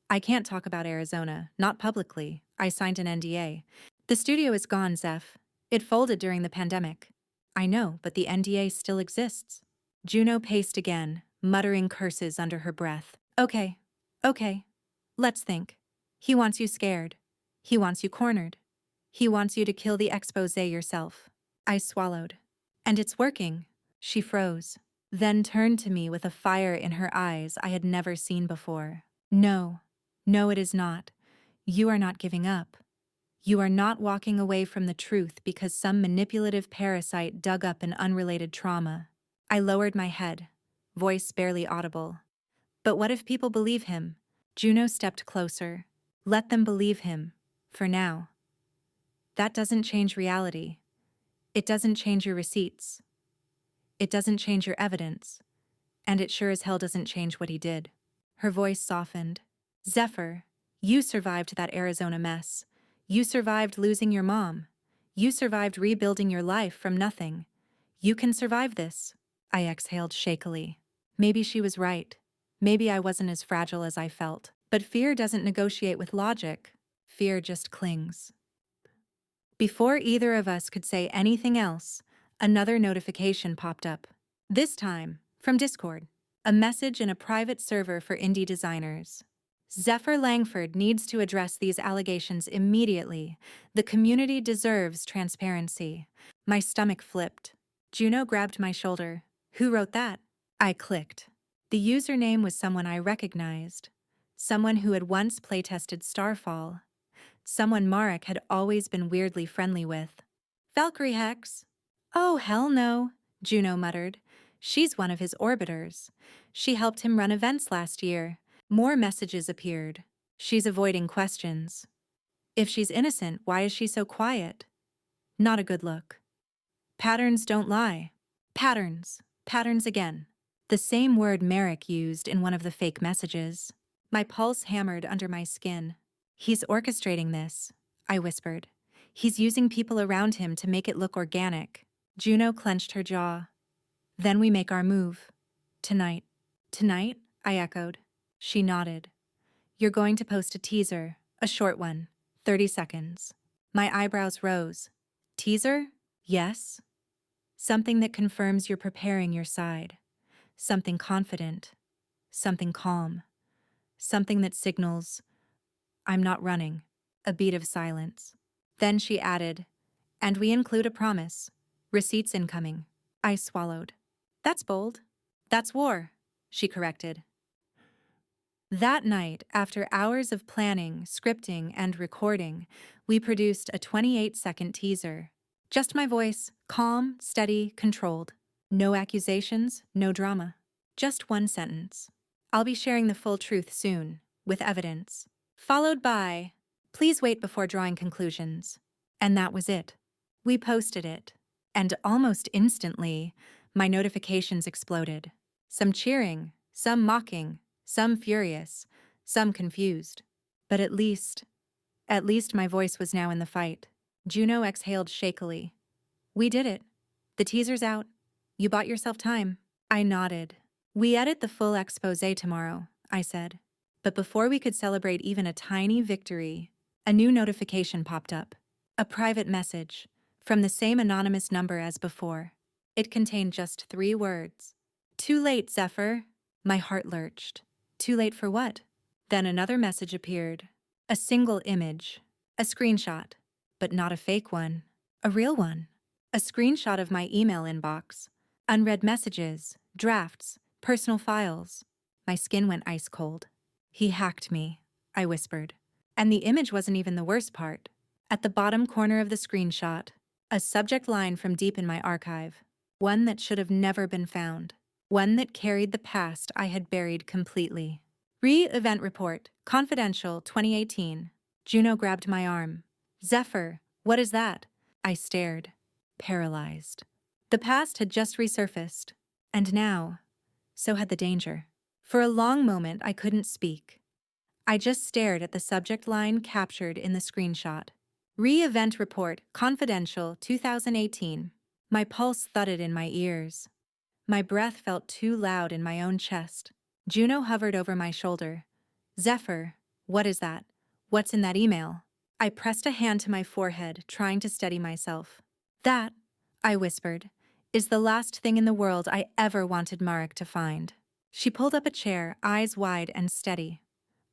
"I can't talk about Arizona, not publicly. I signed an NDA. The studio is gone, Zeph. It folded during the pandemic." "I know, but the NDA still exists." Juno paced again, muttering curses under her breath. Okay. Let's think. He wants you scared. He wants you cornered. He wants you to kill the exposé yourself." I swallowed. "And it's working." She froze, then turned to me with a fire in her eyes I had never seen before. No, it is not. You are not giving up. You are not walking away from the truth because some manipulative parasite dug up an unrelated trauma." I lowered my head, voice barely audible. "But what if people believe him?" Juno stepped closer. "Let them believe him, for now. That doesn't change reality. It doesn't change your receipts. It doesn't change your evidence. And it sure as hell doesn't change what he did." Her voice softened. "Zephyr, you survived that Arizona mess. You survived losing your mom. You survived rebuilding your life from nothing. You can survive this." I exhaled shakily. Maybe she was right. Maybe I wasn't as fragile as I felt. But fear doesn't negotiate with logic. Fear just clings. Before either of us could say anything else, another notification popped up. This time, from Discord. A message in a private server for indie designers. "Zephyr Langford needs to address these allegations immediately. The community deserves transparency." My stomach flipped. Juno grabbed my shoulder. "Who wrote that?" I clicked. The username was someone I recognized. Someone who had once playtested Starfall. Someone Marek had always been weirdly friendly with. "Valkyrie Hex." "Oh, hell no," Juno muttered. "She's one of his orbiters. She helped him run events last year." More messages appeared. "She's avoiding questions." If she's innocent, why is she so quiet? Not a good look. Patterns don't lie. Patterns. Patterns again. The same word Marek used in one of the fake messages. My pulse hammered under my skin. "He's orchestrating this," I whispered. "He's using people around him to make it look organic." Juno clenched her jaw. "Then we make our move. Tonight." "Tonight?" I echoed. She nodded. "You're going to post a teaser, a short one, 30 seconds. My eyebrows rose. "Teaser? Yes." "Something that confirms you're preparing your side. Something confident. Something calm. Something that signals, 'I'm not running.'" A beat of silence. Then she added, "And we include a promise. Receipts incoming." I swallowed. "That's bold." "That's war," she corrected. That night, after hours of planning, scripting, and recording, we produced a 28-second teaser. Just my voice, calm, steady, controlled. No accusations, no drama. Just one sentence. "I'll be sharing the full truth soon, with evidence." Followed by, "Please wait before drawing conclusions." And that was it. We posted it. And almost instantly, My notifications exploded. Some cheering, some mocking, some furious, some confused. But at least my voice was now in the fight. Juno exhaled shakily. We did it. The teaser's out. You bought yourself time. I nodded. We edit the full exposé tomorrow, I said. But before we could celebrate even a tiny victory, a new notification popped up. A private message, from the same anonymous number as before. It contained just 3 words. Too late, Zephyr. My heart lurched. Too late for what? Then another message appeared. A single image. A screenshot. But not a fake one. A real one. A screenshot of my email inbox. Unread messages, drafts, personal files. My skin went ice cold. He hacked me, I whispered. And the image wasn't even the worst part. At the bottom corner of the screenshot, a subject line from deep in my archive. One that should have never been found. One that carried the past I had buried completely. Re-event report, confidential, 2018. Juno grabbed my arm. Zephyr, what is that? I stared, paralyzed. The past had just resurfaced. And now, so had the danger. For a long moment, I couldn't speak. I just stared at the subject line captured in the screenshot. Re-event report, confidential, 2018. My pulse thudded in my ears. My breath felt too loud in my own chest. Juno hovered over my shoulder. Zephyr, what is that? What's in that email? I pressed a hand to my forehead, trying to steady myself. That, I whispered, is the last thing in the world I ever wanted Marek to find. She pulled up a chair, eyes wide and steady.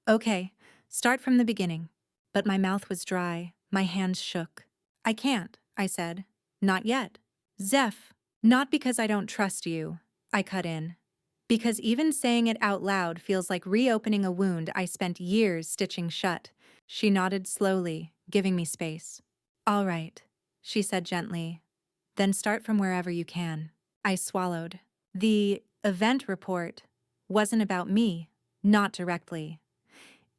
Okay, start from the beginning. But my mouth was dry, my hands shook. I can't, I said. Not yet. Zeph, not because I don't trust you, I cut in. Because even saying it out loud feels like reopening a wound I spent years stitching shut. She nodded slowly, giving me space. All right, she said gently. Then start from wherever you can. I swallowed. The event report wasn't about me, not directly.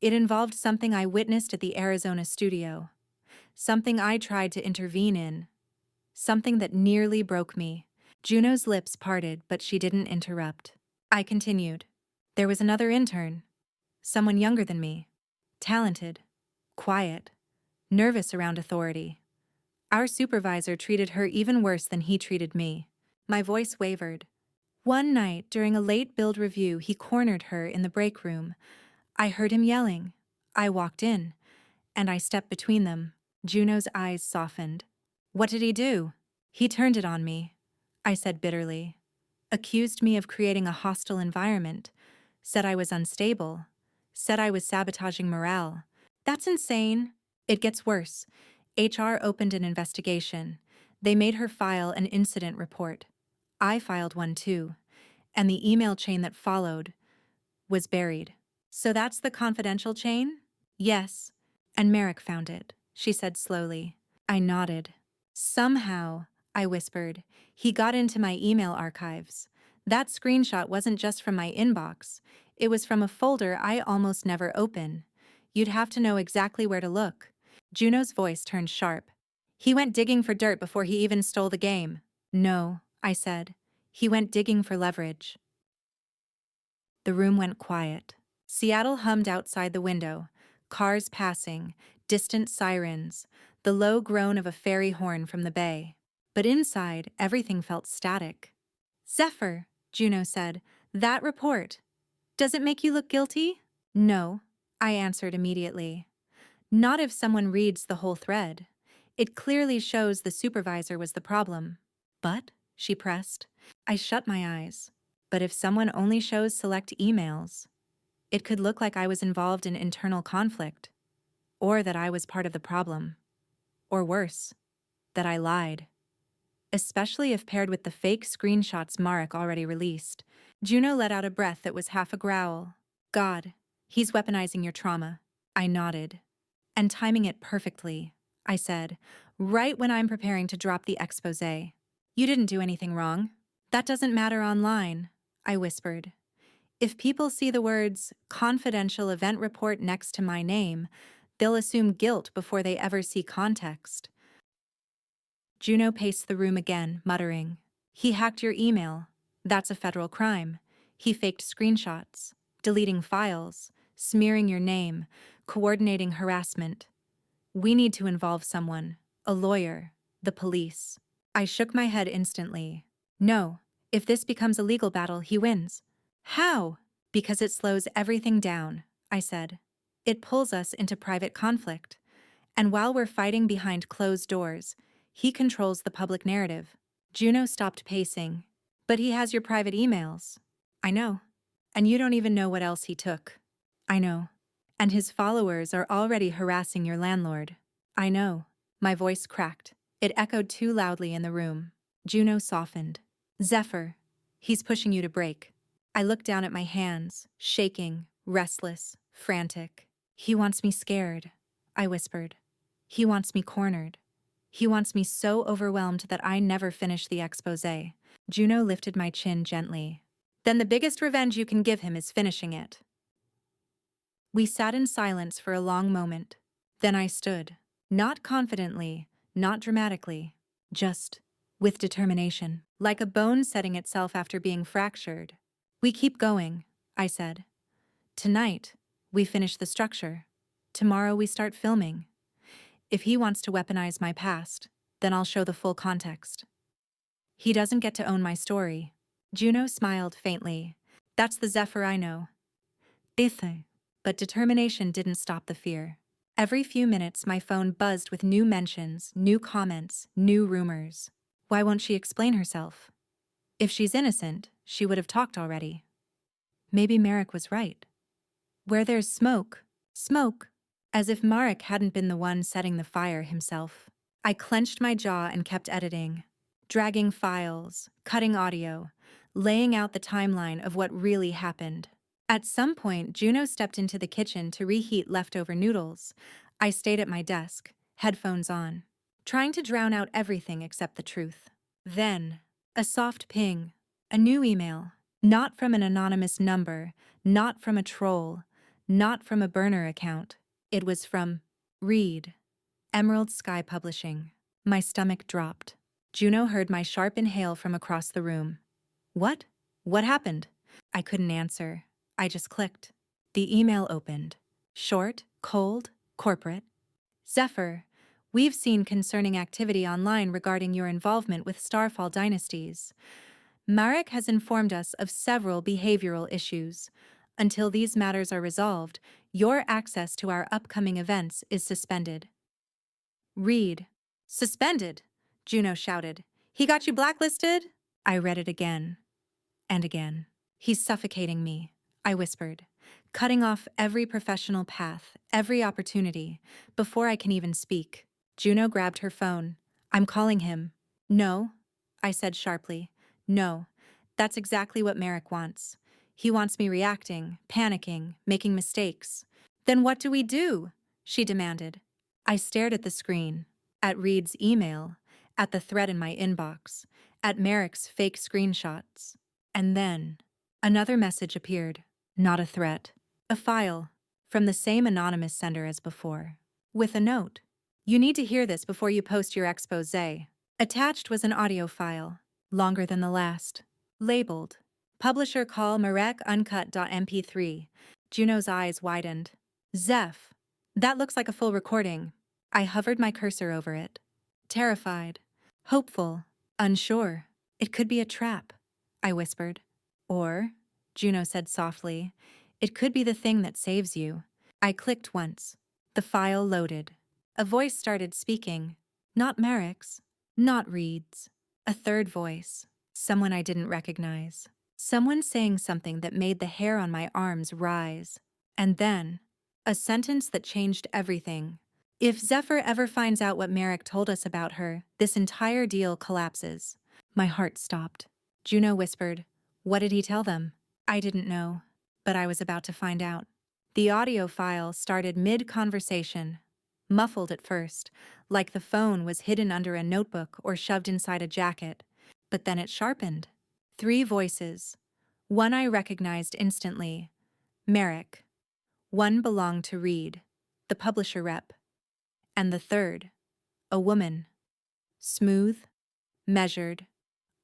It involved something I witnessed at the Arizona studio. Something I tried to intervene in. Something that nearly broke me. Juno's lips parted, but she didn't interrupt. I continued. There was another intern. Someone younger than me. Talented. Quiet. Nervous around authority. Our supervisor treated her even worse than he treated me. My voice wavered. One night, during a late build review, he cornered her in the break room. I heard him yelling. I walked in, and I stepped between them. Juno's eyes softened. What did he do? He turned it on me, I said bitterly. Accused me of creating a hostile environment. Said I was unstable. Said I was sabotaging morale. That's insane. It gets worse. HR opened an investigation. They made her file an incident report. I filed one too. And the email chain that followed was buried. So that's the confidential chain? Yes. And Marek found it, she said slowly. I nodded. Somehow, I whispered, he got into my email archives. That screenshot wasn't just from my inbox. It was from a folder I almost never open. You'd have to know exactly where to look. Juno's voice turned sharp. He went digging for dirt before he even stole the game. No, I said. He went digging for leverage. The room went quiet. Seattle hummed outside the window. Cars passing, distant sirens, the low groan of a ferry horn from the bay. But inside, everything felt static. Zephyr, Juno said, that report. Does it make you look guilty? No, I answered immediately. Not if someone reads the whole thread. It clearly shows the supervisor was the problem. But, she pressed, I shut my eyes. But if someone only shows select emails, it could look like I was involved in internal conflict. Or that I was part of the problem. Or worse, that I lied. Especially if paired with the fake screenshots Marek already released. Juno let out a breath that was half a growl. God, he's weaponizing your trauma. I nodded. And timing it perfectly, I said, right when I'm preparing to drop the exposé. You didn't do anything wrong. That doesn't matter online, I whispered. If people see the words confidential event report next to my name, they'll assume guilt before they ever see context. Juno paced the room again, muttering. He hacked your email. That's a federal crime. He faked screenshots, deleting files, smearing your name, coordinating harassment. We need to involve someone, a lawyer, the police. I shook my head instantly. No, if this becomes a legal battle, he wins. How? Because it slows everything down, I said. It pulls us into private conflict. And while we're fighting behind closed doors, he controls the public narrative. Juno stopped pacing. But he has your private emails. I know. And you don't even know what else he took. I know. And his followers are already harassing your landlord. I know. My voice cracked. It echoed too loudly in the room. Juno softened. Zephyr, he's pushing you to break. I looked down at my hands, shaking, restless, frantic. He wants me scared, I whispered. He wants me cornered. He wants me so overwhelmed that I never finish the exposé. Juno lifted my chin gently. Then the biggest revenge you can give him is finishing it. We sat in silence for a long moment. Then I stood, not confidently, not dramatically, just with determination, like a bone setting itself after being fractured. We keep going, I said. Tonight, we finish the structure. Tomorrow we start filming. If he wants to weaponize my past, then I'll show the full context. He doesn't get to own my story. Juno smiled faintly. That's the Zephyr I know. Ethan. But determination didn't stop the fear. Every few minutes my phone buzzed with new mentions, new comments, new rumors. Why won't she explain herself? If she's innocent, she would have talked already. Maybe Marek was right. Where there's smoke, smoke. As if Marek hadn't been the one setting the fire himself. I clenched my jaw and kept editing, dragging files, cutting audio, laying out the timeline of what really happened. At some point, Juno stepped into the kitchen to reheat leftover noodles. I stayed at my desk, headphones on, trying to drown out everything except the truth. Then, a soft ping, a new email, not from an anonymous number, not from a troll, not from a burner account. It was from Reed, Emerald Sky Publishing. My stomach dropped. Juno heard my sharp inhale from across the room. What? What happened? I couldn't answer. I just clicked. The email opened. Short, cold, corporate. Zephyr, we've seen concerning activity online regarding your involvement with Starfall Dynasties. Marek has informed us of several behavioral issues. Until these matters are resolved, your access to our upcoming events is suspended. Read. Suspended, Juno shouted. He got you blacklisted? I read it again. And again. He's suffocating me, I whispered, cutting off every professional path, every opportunity, before I can even speak. Juno grabbed her phone. I'm calling him. No, I said sharply. No, that's exactly what Marek wants. He wants me reacting, panicking, making mistakes. Then what do we do? She demanded. I stared at the screen, at Reed's email, at the thread in my inbox, at Marek's fake screenshots. And then, another message appeared. Not a threat. A file, from the same anonymous sender as before. With a note. You need to hear this before you post your exposé. Attached was an audio file, longer than the last. Labeled, Publisher Call Marek Uncut.mp3. Juno's eyes widened. Zeph. That looks like a full recording. I hovered my cursor over it. Terrified. Hopeful. Unsure. It could be a trap, I whispered. Or, Juno said softly, it could be the thing that saves you. I clicked once. The file loaded. A voice started speaking. Not Marek's. Not Reed's. A third voice. Someone I didn't recognize. Someone saying something that made the hair on my arms rise. And then, a sentence that changed everything. If Zephyr ever finds out what Marek told us about her, this entire deal collapses. My heart stopped. Juno whispered, What did he tell them? I didn't know, but I was about to find out. The audio file started mid-conversation, muffled at first, like the phone was hidden under a notebook or shoved inside a jacket. But then it sharpened. 3 voices. One I recognized instantly. Marek. One belonged to Reed, the publisher rep. And the third, a woman. Smooth, measured,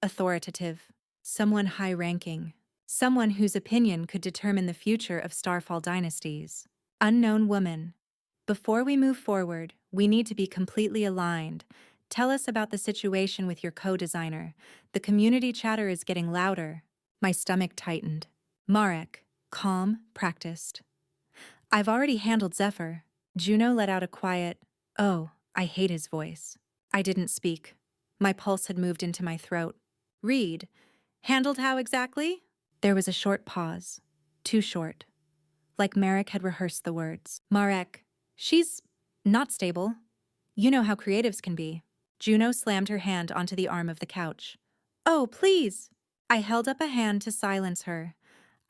authoritative, someone high-ranking, someone whose opinion could determine the future of Starfall dynasties. Unknown woman. Before we move forward, we need to be completely aligned. Tell us about the situation with your co-designer. The community chatter is getting louder. My stomach tightened. Marek, calm, practiced. I've already handled Zephyr. Juno let out a quiet, "Oh, I hate his voice." I didn't speak. My pulse had moved into my throat. Reed, handled how exactly? There was a short pause. Too short. Like Marek had rehearsed the words. Marek, she's not stable. You know how creatives can be. Juno slammed her hand onto the arm of the couch. Oh, please! I held up a hand to silence her.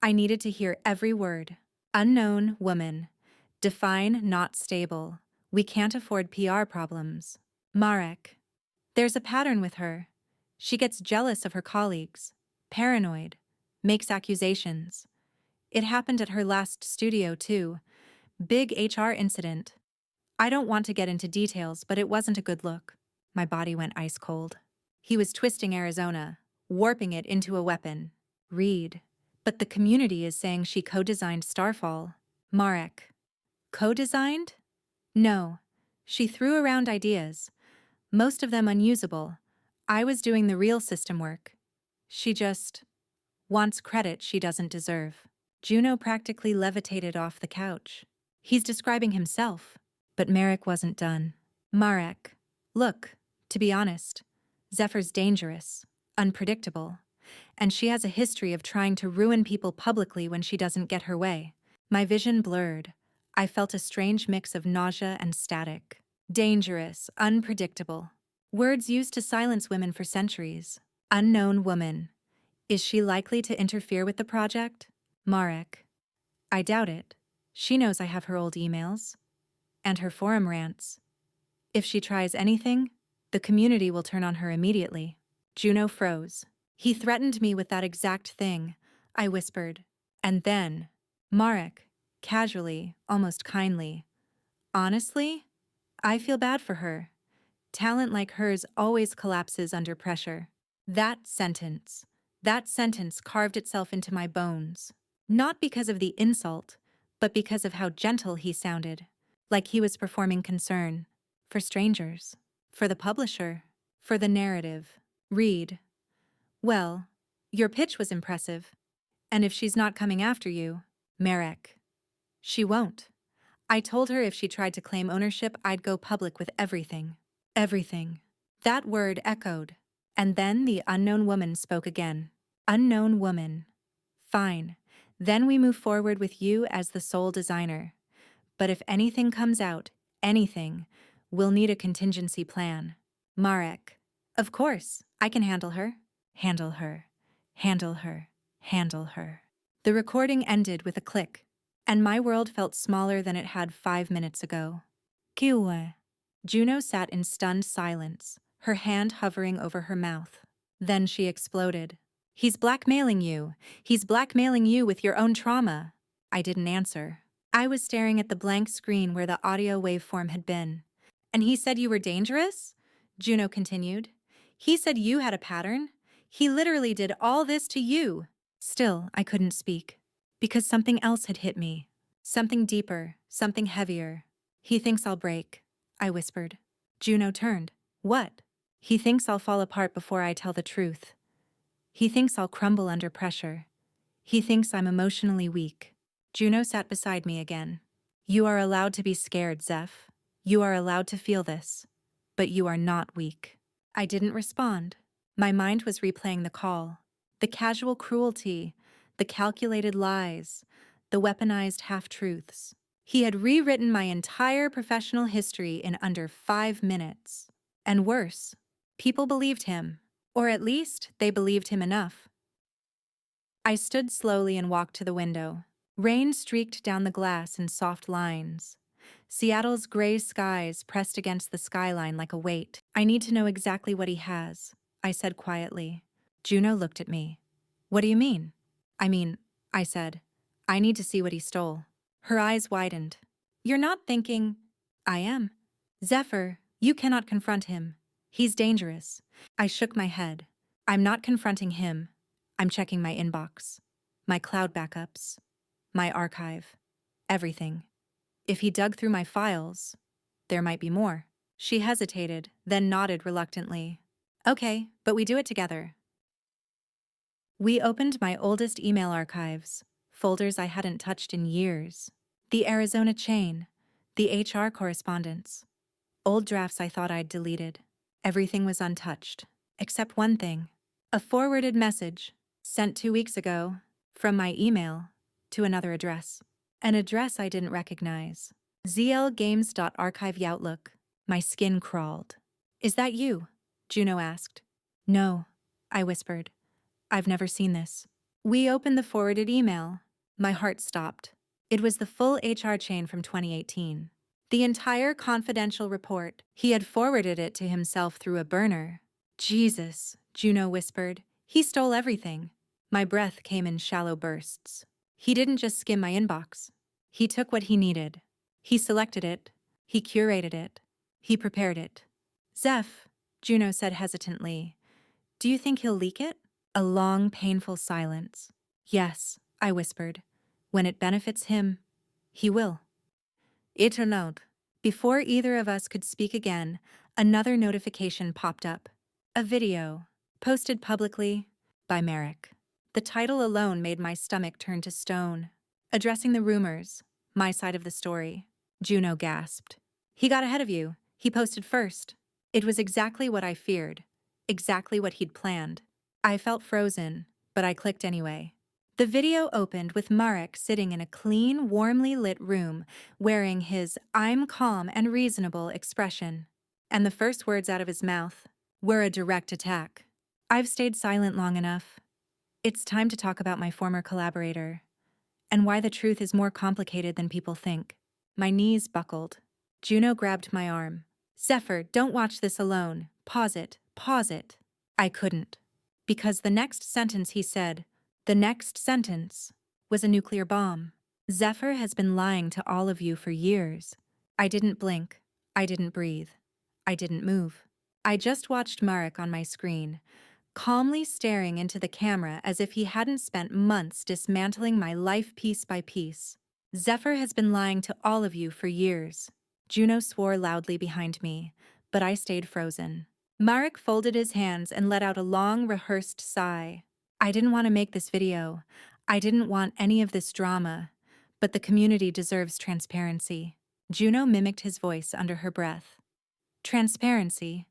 I needed to hear every word. Unknown woman. Define not stable. We can't afford PR problems. Marek. There's a pattern with her. She gets jealous of her colleagues. Paranoid. Makes accusations. It happened at her last studio, too. Big HR incident. I don't want to get into details, but it wasn't a good look. My body went ice cold. He was twisting Arizona, warping it into a weapon. Reed. But the community is saying she co-designed Starfall. Marek. Co-designed? No. She threw around ideas, most of them unusable. I was doing the real system work. She just wants credit she doesn't deserve. Juno practically levitated off the couch. He's describing himself. But Marek wasn't done. Marek. Look, to be honest, Zephyr's dangerous, unpredictable, and she has a history of trying to ruin people publicly when she doesn't get her way. My vision blurred. I felt a strange mix of nausea and static. Dangerous, unpredictable. Words used to silence women for centuries. Unknown woman. Is she likely to interfere with the project? Marek. I doubt it. She knows I have her old emails. And her forum rants. If she tries anything, the community will turn on her immediately. Juno froze. He threatened me with that exact thing, I whispered. And then, Marek, casually, almost kindly. Honestly, I feel bad for her. Talent like hers always collapses under pressure. That sentence carved itself into my bones. Not because of the insult, but because of how gentle he sounded. Like he was performing concern. For strangers. For the publisher. For the narrative. Reed. Well, your pitch was impressive. And if she's not coming after you, Marek. She won't. I told her if she tried to claim ownership, I'd go public with everything. Everything. That word echoed. And then the unknown woman spoke again. Unknown woman. Fine. Then we move forward with you as the sole designer. But if anything comes out, anything, we'll need a contingency plan. Marek. Of course, I can handle her. Handle her. Handle her. Handle her. The recording ended with a click, and my world felt smaller than it had 5 minutes ago. Kiwe. Juno sat in stunned silence, her hand hovering over her mouth. Then she exploded. He's blackmailing you. He's blackmailing you with your own trauma. I didn't answer. I was staring at the blank screen where the audio waveform had been. And he said you were dangerous? Juno continued. He said you had a pattern. He literally did all this to you. Still, I couldn't speak. Because something else had hit me. Something deeper, something heavier. He thinks I'll break, I whispered. Juno turned. What? He thinks I'll fall apart before I tell the truth. He thinks I'll crumble under pressure. He thinks I'm emotionally weak. Juno sat beside me again. You are allowed to be scared, Zeph. You are allowed to feel this. But you are not weak. I didn't respond. My mind was replaying the call. The casual cruelty, the calculated lies, the weaponized half-truths. He had rewritten my entire professional history in under 5 minutes. And worse, people believed him. Or at least, they believed him enough. I stood slowly and walked to the window. Rain streaked down the glass in soft lines. Seattle's gray skies pressed against the skyline like a weight. I need to know exactly what he has, I said quietly. Juno looked at me. What do you mean? I said, I need to see what he stole. Her eyes widened. You're not thinking... I am. Zephyr, you cannot confront him. He's dangerous. I shook my head. I'm not confronting him. I'm checking my inbox, my cloud backups, my archive, everything. If he dug through my files, there might be more. She hesitated, then nodded reluctantly. Okay, but we do it together. We opened my oldest email archives, folders I hadn't touched in years. The Arizona chain, the HR correspondence, old drafts I thought I'd deleted. Everything was untouched, except one thing. A forwarded message, sent 2 weeks ago, from my email, to another address. An address I didn't recognize. zlgames.archive.outlook. My skin crawled. Is that you? Juno asked. No, I whispered. I've never seen this. We opened the forwarded email. My heart stopped. It was the full HR chain from 2018. The entire confidential report. He had forwarded it to himself through a burner. Jesus, Juno whispered. He stole everything. My breath came in shallow bursts. He didn't just skim my inbox. He took what he needed. He selected it. He curated it. He prepared it. Zeph, Juno said hesitantly, do you think he'll leak it? A long, painful silence. Yes, I whispered. When it benefits him, he will. It or not. Before either of us could speak again, another notification popped up. A video, posted publicly, by Merrick. The title alone made my stomach turn to stone. Addressing the rumors, my side of the story. Juno gasped. He got ahead of you. He posted first. It was exactly what I feared. Exactly what he'd planned. I felt frozen, but I clicked anyway. The video opened with Marek sitting in a clean, warmly lit room, wearing his "I'm calm and reasonable" expression. And the first words out of his mouth were a direct attack. I've stayed silent long enough. It's time to talk about my former collaborator, and why the truth is more complicated than people think. My knees buckled. Juno grabbed my arm. Zephyr, don't watch this alone. Pause it. Pause it. I couldn't. Because the next sentence he said, the next sentence, was a nuclear bomb. Zephyr has been lying to all of you for years. I didn't blink. I didn't breathe. I didn't move. I just watched Marek on my screen, calmly staring into the camera as if he hadn't spent months dismantling my life piece by piece. Zephyr has been lying to all of you for years. Juno swore loudly behind me, but I stayed frozen. Marek folded his hands and let out a long, rehearsed sigh. I didn't want to make this video. I didn't want any of this drama, but the community deserves transparency. Juno mimicked his voice under her breath. Transparency?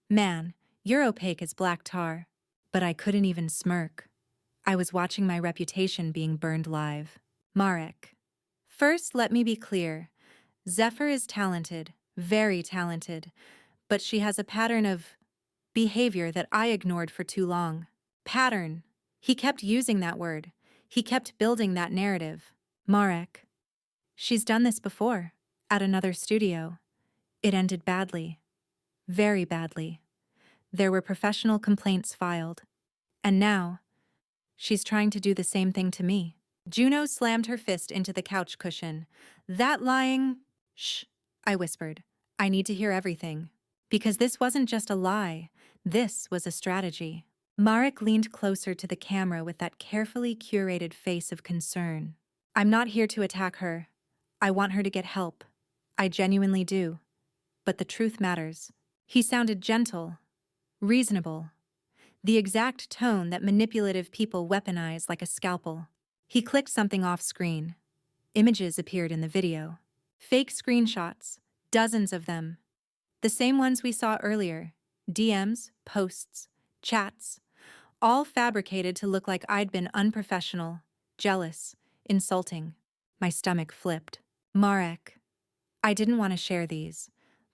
Man, you're opaque as black tar. But I couldn't even smirk. I was watching my reputation being burned live. Marek. First, let me be clear. Zephyr is talented, very talented, but she has a pattern of behavior that I ignored for too long. Pattern. He kept using that word. He kept building that narrative. Marek. She's done this before, at another studio. It ended badly. Very badly. There were professional complaints filed. And now, she's trying to do the same thing to me. Juno slammed her fist into the couch cushion. That lying... Shh, I whispered. I need to hear everything. Because this wasn't just a lie. This was a strategy. Marek leaned closer to the camera with that carefully curated face of concern. I'm not here to attack her. I want her to get help. I genuinely do. But the truth matters. He sounded gentle, reasonable. The exact tone that manipulative people weaponize like a scalpel. He clicked something off screen. Images appeared in the video. Fake screenshots, dozens of them. The same ones we saw earlier. DMs, posts, chats, all fabricated to look like I'd been unprofessional, jealous, insulting. My stomach flipped. Marek. I didn't want to share these,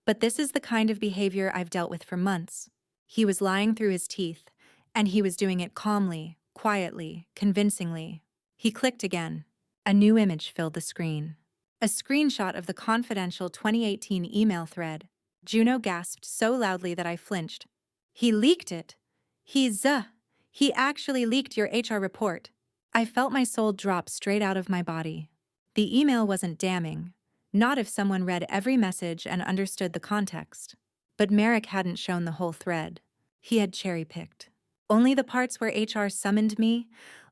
but this is the kind of behavior I've dealt with for months. He was lying through his teeth, and he was doing it calmly, quietly, convincingly. He clicked again. A new image filled the screen. A screenshot of the confidential 2018 email thread. Juno gasped so loudly that I flinched. He leaked it. He actually leaked your HR report. I felt my soul drop straight out of my body. The email wasn't damning. Not if someone read every message and understood the context. But Merrick hadn't shown the whole thread. He had cherry-picked. Only the parts where HR summoned me,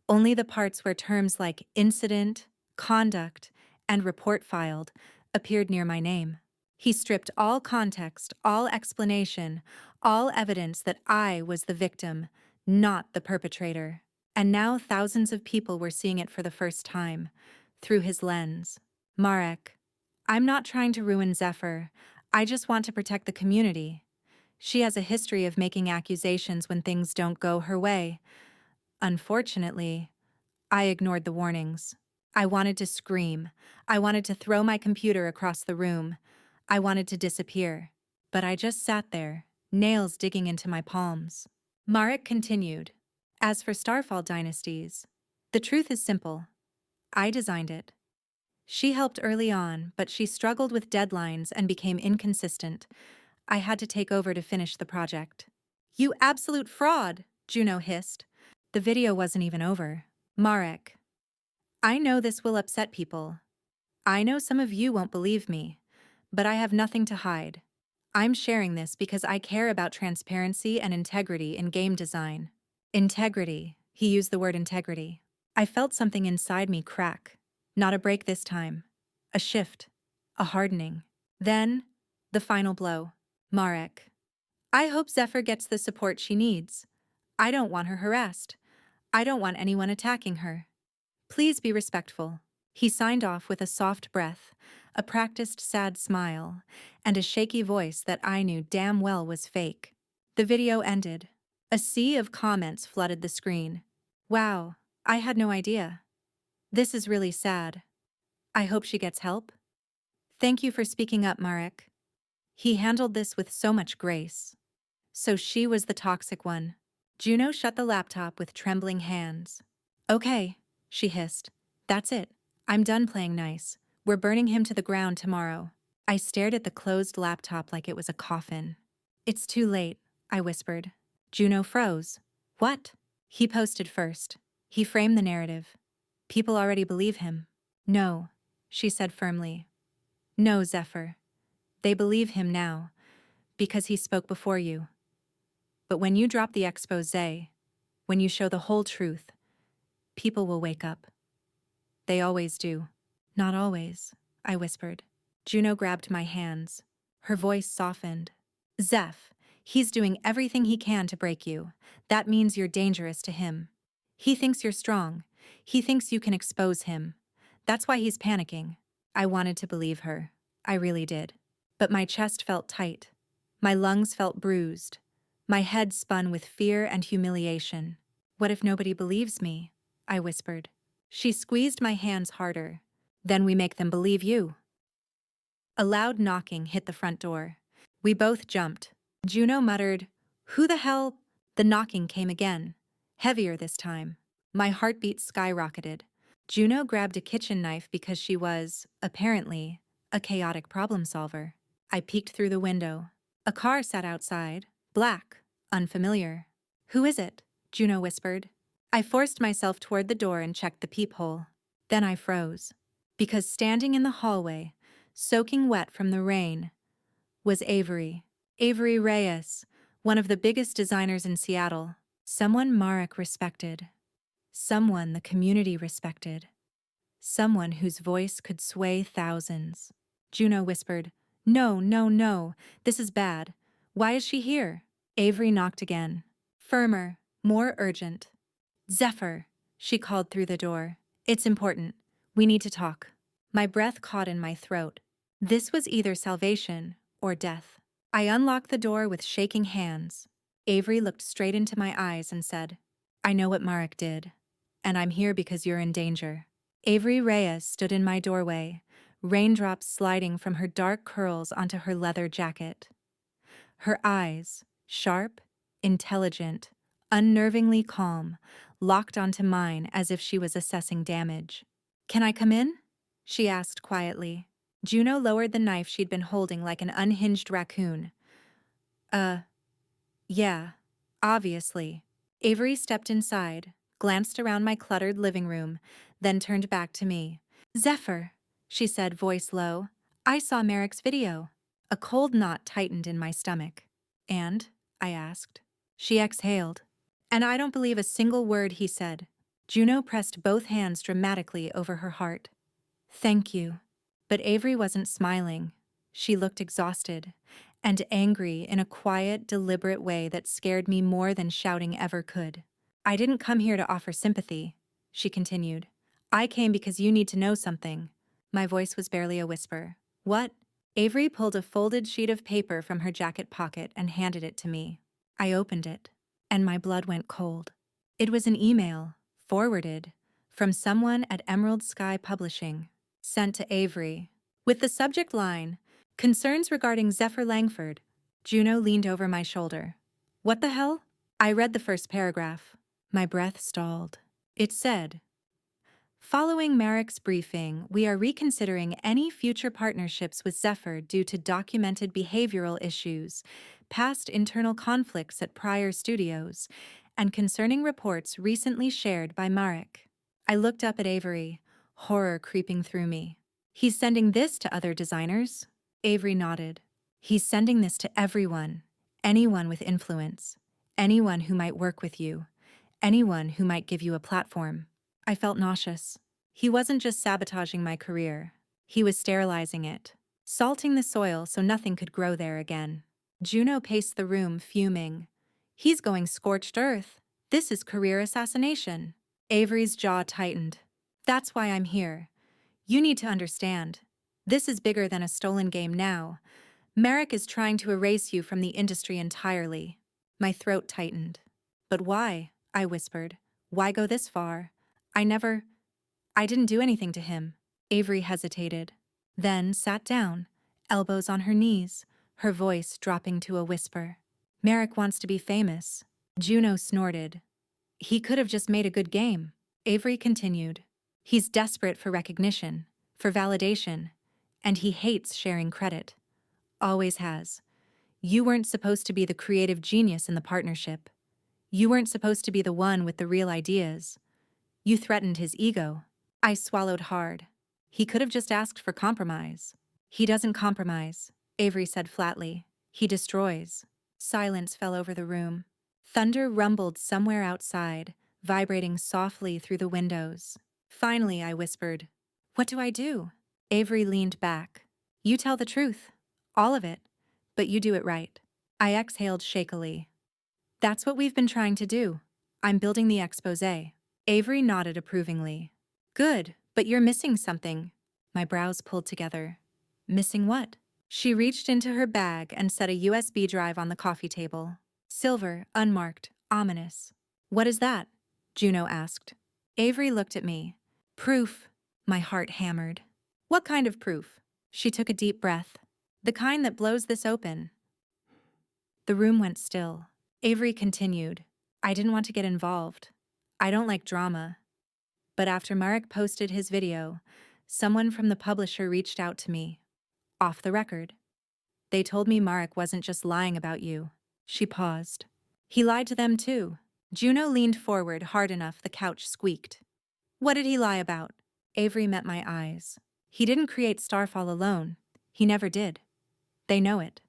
only the parts where terms like incident, conduct, and report filed appeared near my name. He stripped all context, all explanation, all evidence that I was the victim, not the perpetrator. And now thousands of people were seeing it for the first time, through his lens. Marek, I'm not trying to ruin Zephyr. I just want to protect the community. She has a history of making accusations when things don't go her way. Unfortunately, I ignored the warnings. I wanted to scream. I wanted to throw my computer across the room. I wanted to disappear. But I just sat there, nails digging into my palms. Marek continued. As for Starfall Dynasties, the truth is simple. I designed it. She helped early on, but she struggled with deadlines and became inconsistent. I had to take over to finish the project. You absolute fraud, Juno hissed. The video wasn't even over. Marek, I know this will upset people. I know some of you won't believe me, but I have nothing to hide. I'm sharing this because I care about transparency and integrity in game design. Integrity. He used the word integrity. I felt something inside me crack. Not a break this time. A shift. A hardening. Then, the final blow. Marek. I hope Zephyr gets the support she needs. I don't want her harassed. I don't want anyone attacking her. Please be respectful. He signed off with a soft breath, a practiced sad smile, and a shaky voice that I knew damn well was fake. The video ended. A sea of comments flooded the screen. Wow, I had no idea. This is really sad. I hope she gets help. Thank you for speaking up, Marek. He handled this with so much grace. So she was the toxic one. Juno shut the laptop with trembling hands. Okay, she hissed. That's it. I'm done playing nice. We're burning him to the ground tomorrow. I stared at the closed laptop like it was a coffin. It's too late, I whispered. Juno froze. What? He posted first. He framed the narrative. People already believe him. No, she said firmly. No, Zephyr. They believe him now, because he spoke before you. But when you drop the exposé, when you show the whole truth, people will wake up. They always do. Not always, I whispered. Juno grabbed my hands. Her voice softened. Zeph, he's doing everything he can to break you. That means you're dangerous to him. He thinks you're strong. He thinks you can expose him. That's why he's panicking. I wanted to believe her. I really did. But my chest felt tight. My lungs felt bruised. My head spun with fear and humiliation. What if nobody believes me? I whispered. She squeezed my hands harder. Then we make them believe you. A loud knocking hit the front door. We both jumped. Juno muttered, "Who the hell?" The knocking came again, heavier this time. My heartbeat skyrocketed. Juno grabbed a kitchen knife because she was, apparently, a chaotic problem solver. I peeked through the window. A car sat outside, black, unfamiliar. Who is it? Juno whispered. I forced myself toward the door and checked the peephole. Then I froze. Because standing in the hallway, soaking wet from the rain, was Avery. Avery Reyes, one of the biggest designers in Seattle. Someone Marek respected. Someone the community respected. Someone whose voice could sway thousands. Juno whispered, "No, no, no, this is bad. Why is she here?" Avery knocked again. Firmer, more urgent. "Zephyr," she called through the door. "It's important. We need to talk." My breath caught in my throat. This was either salvation or death. I unlocked the door with shaking hands. Avery looked straight into my eyes and said, "I know what Marek did, and I'm here because you're in danger." Avery Reyes stood in my doorway, raindrops sliding from her dark curls onto her leather jacket. Her eyes, sharp, intelligent, unnervingly calm, locked onto mine as if she was assessing damage. "Can I come in?" she asked quietly. Juno lowered the knife she'd been holding like an unhinged raccoon. Yeah, obviously." Avery stepped inside, glanced around my cluttered living room, then turned back to me. "Zephyr," she said, voice low, "I saw Marek's video." A cold knot tightened in my stomach. "And?" I asked. She exhaled. And I don't believe a single word he said. Juno pressed both hands dramatically over her heart. Thank you. But Avery wasn't smiling. She looked exhausted and angry in a quiet, deliberate way that scared me more than shouting ever could. I didn't come here to offer sympathy, she continued. I came because you need to know something. My voice was barely a whisper. What? Avery pulled a folded sheet of paper from her jacket pocket and handed it to me. I opened it, and my blood went cold. It was an email, forwarded, from someone at Emerald Sky Publishing, sent to Avery. With the subject line, Concerns regarding Zephyr Langford. Juno leaned over my shoulder. What the hell? I read the first paragraph. My breath stalled. It said, Following Marek's briefing, we are reconsidering any future partnerships with Zephyr due to documented behavioral issues, past internal conflicts at prior studios, and concerning reports recently shared by Marek. I looked up at Avery, horror creeping through me. He's sending this to other designers? Avery nodded. He's sending this to everyone, anyone with influence, anyone who might work with you, anyone who might give you a platform. I felt nauseous. He wasn't just sabotaging my career. He was sterilizing it, salting the soil so nothing could grow there again. Juno paced the room, fuming. He's going scorched earth. This is career assassination. Avery's jaw tightened. That's why I'm here. You need to understand. This is bigger than a stolen game now. Marek is trying to erase you from the industry entirely. My throat tightened. But why? I whispered. Why go this far? I didn't do anything to him. Avery hesitated, then sat down, elbows on her knees, her voice dropping to a whisper. Marek wants to be famous. Juno snorted. He could have just made a good game. Avery continued. He's desperate for recognition, for validation, and he hates sharing credit. Always has. You weren't supposed to be the creative genius in the partnership. You weren't supposed to be the one with the real ideas. You threatened his ego. I swallowed hard. He could have just asked for compromise. He doesn't compromise, Avery said flatly. He destroys. Silence fell over the room. Thunder rumbled somewhere outside, vibrating softly through the windows. Finally, I whispered, What do I do? Avery leaned back. You tell the truth. All of it. But you do it right. I exhaled shakily. That's what we've been trying to do. I'm building the exposé. Avery nodded approvingly. Good, but you're missing something. My brows pulled together. Missing what? She reached into her bag and set a USB drive on the coffee table. Silver, unmarked, ominous. What is that? Juno asked. Avery looked at me. Proof. My heart hammered. What kind of proof? She took a deep breath. The kind that blows this open. The room went still. Avery continued. I didn't want to get involved. I don't like drama. But after Marek posted his video, someone from the publisher reached out to me. Off the record. They told me Marek wasn't just lying about you. She paused. He lied to them too. Juno leaned forward hard enough the couch squeaked. What did he lie about? Avery met my eyes. He didn't create Starfall alone. He never did. They know it.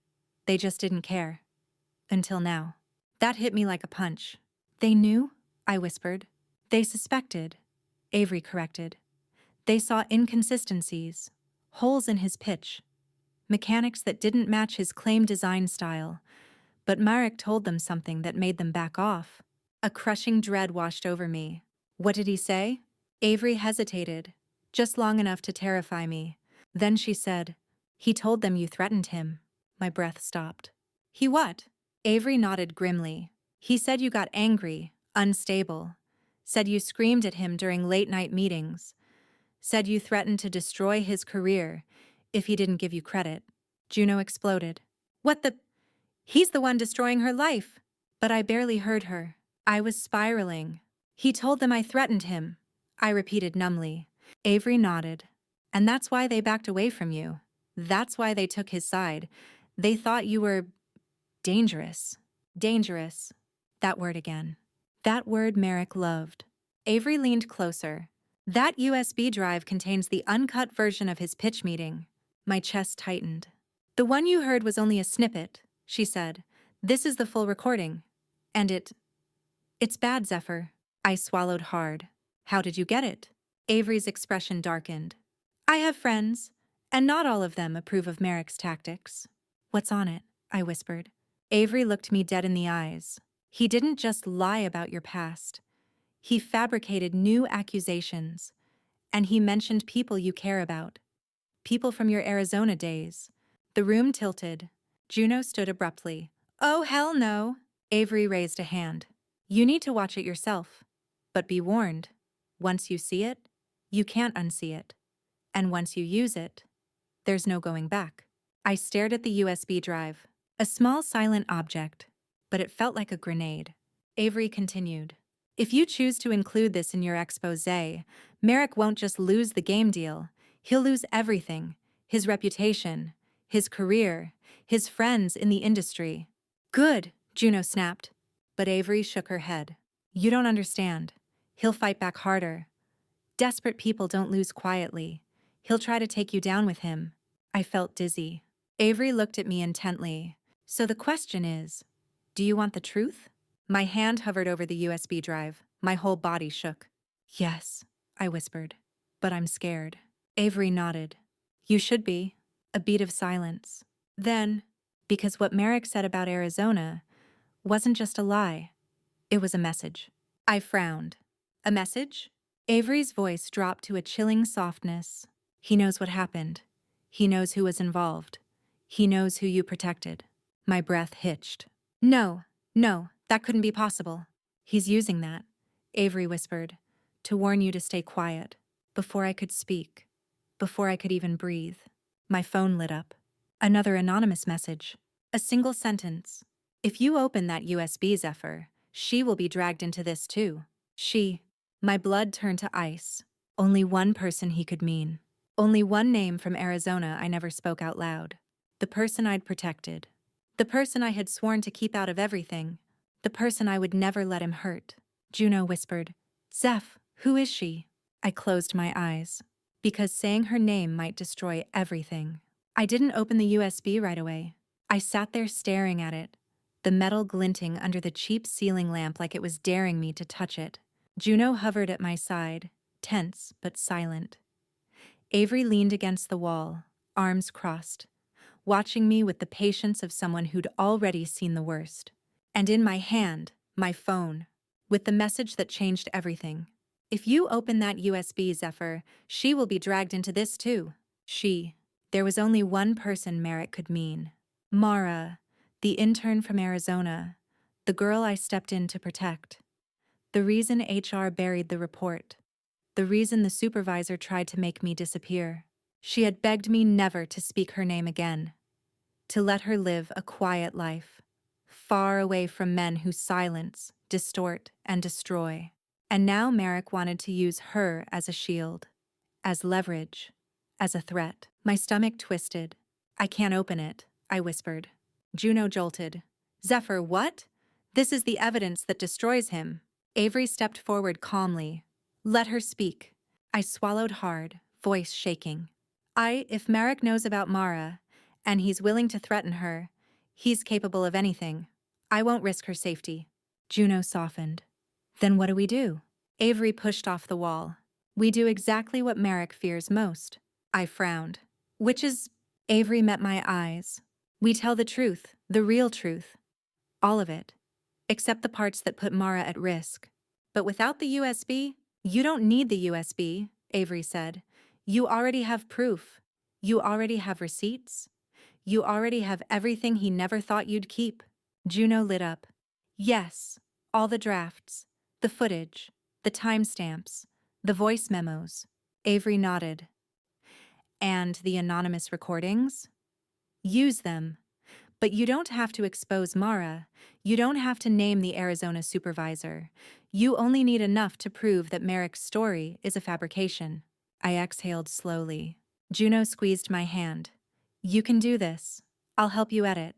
They just didn't care. Until now. That hit me like a punch. They knew? I whispered. They suspected. Avery corrected. They saw inconsistencies, holes in his pitch, mechanics that didn't match his claimed design style, but Marek told them something that made them back off. A crushing dread washed over me. What did he say? Avery hesitated, just long enough to terrify me. Then she said, He told them you threatened him. My breath stopped. He what? Avery nodded grimly. He said you got angry, unstable. Said you screamed at him during late-night meetings. Said you threatened to destroy his career if he didn't give you credit. Juno exploded. What the? He's the one destroying her life. But I barely heard her. I was spiraling. He told them I threatened him. I repeated numbly. Avery nodded. And that's why they backed away from you. That's why they took his side. They thought you were dangerous. Dangerous. That word again. That word Marek loved. Avery leaned closer. That USB drive contains the uncut version of his pitch meeting. My chest tightened. The one you heard was only a snippet, she said. This is the full recording. And it It's bad, Zephyr. I swallowed hard. How did you get it? Avery's expression darkened. I have friends, and not all of them approve of Merrick's tactics. What's on it? I whispered. Avery looked me dead in the eyes. He didn't just lie about your past. He fabricated new accusations, and he mentioned people you care about. People from your Arizona days. The room tilted. Juno stood abruptly. Oh, hell no. Avery raised a hand. You need to watch it yourself. But be warned. Once you see it, you can't unsee it. And once you use it, there's no going back. I stared at the USB drive. A small silent object, but it felt like a grenade. Avery continued. If you choose to include this in your exposé, Merrick won't just lose the game deal. He'll lose everything. His reputation, his career, his friends in the industry. Good, Juno snapped. But Avery shook her head. You don't understand. He'll fight back harder. Desperate people don't lose quietly. He'll try to take you down with him. I felt dizzy. Avery looked at me intently. So the question is, do you want the truth? My hand hovered over the USB drive. My whole body shook. Yes, I whispered. But I'm scared. Avery nodded. You should be. A beat of silence. Then, because what Merrick said about Arizona wasn't just a lie. It was a message. I frowned. A message? Avery's voice dropped to a chilling softness. He knows what happened. He knows who was involved. He knows who you protected. My breath hitched. No, that couldn't be possible. He's using that, Avery whispered, to warn you to stay quiet. Before I could speak, before I could even breathe, my phone lit up. Another anonymous message. A single sentence. If you open that USB, Zephyr, she will be dragged into this too. She. My blood turned to ice. Only one person he could mean. Only one name from Arizona I never spoke out loud. The person I'd protected. The person I had sworn to keep out of everything. The person I would never let him hurt. Juno whispered, Zeph, who is she? I closed my eyes. Because saying her name might destroy everything. I didn't open the USB right away. I sat there staring at it, the metal glinting under the cheap ceiling lamp like it was daring me to touch it. Juno hovered at my side, tense but silent. Avery leaned against the wall, arms crossed, watching me with the patience of someone who'd already seen the worst. And in my hand, my phone, with the message that changed everything. If you open that USB, Zephyr, she will be dragged into this too. She. There was only one person Merrick could mean. Mara, the intern from Arizona, the girl I stepped in to protect. The reason HR buried the report. The reason the supervisor tried to make me disappear. She had begged me never to speak her name again. To let her live a quiet life, far away from men who silence, distort, and destroy. And now Merrick wanted to use her as a shield, as leverage, as a threat. My stomach twisted. I can't open it, I whispered. Juno jolted. Zephyr, what? This is the evidence that destroys him. Avery stepped forward calmly. Let her speak. I swallowed hard, voice shaking. If Merrick knows about Mara, and he's willing to threaten her, he's capable of anything. I won't risk her safety. Juno softened. Then what do we do? Avery pushed off the wall. We do exactly what Merrick fears most. I frowned. Which is... Avery met my eyes. We tell the truth, the real truth. All of it. Except the parts that put Mara at risk. But without the USB, you don't need the USB, Avery said. You already have proof. You already have receipts. You already have everything he never thought you'd keep. Juno lit up. Yes, all the drafts, the footage, the timestamps, the voice memos. Avery nodded. And the anonymous recordings? Use them. But you don't have to expose Mara. You don't have to name the Arizona supervisor. You only need enough to prove that Merrick's story is a fabrication. I exhaled slowly. Juno squeezed my hand. You can do this. I'll help you edit.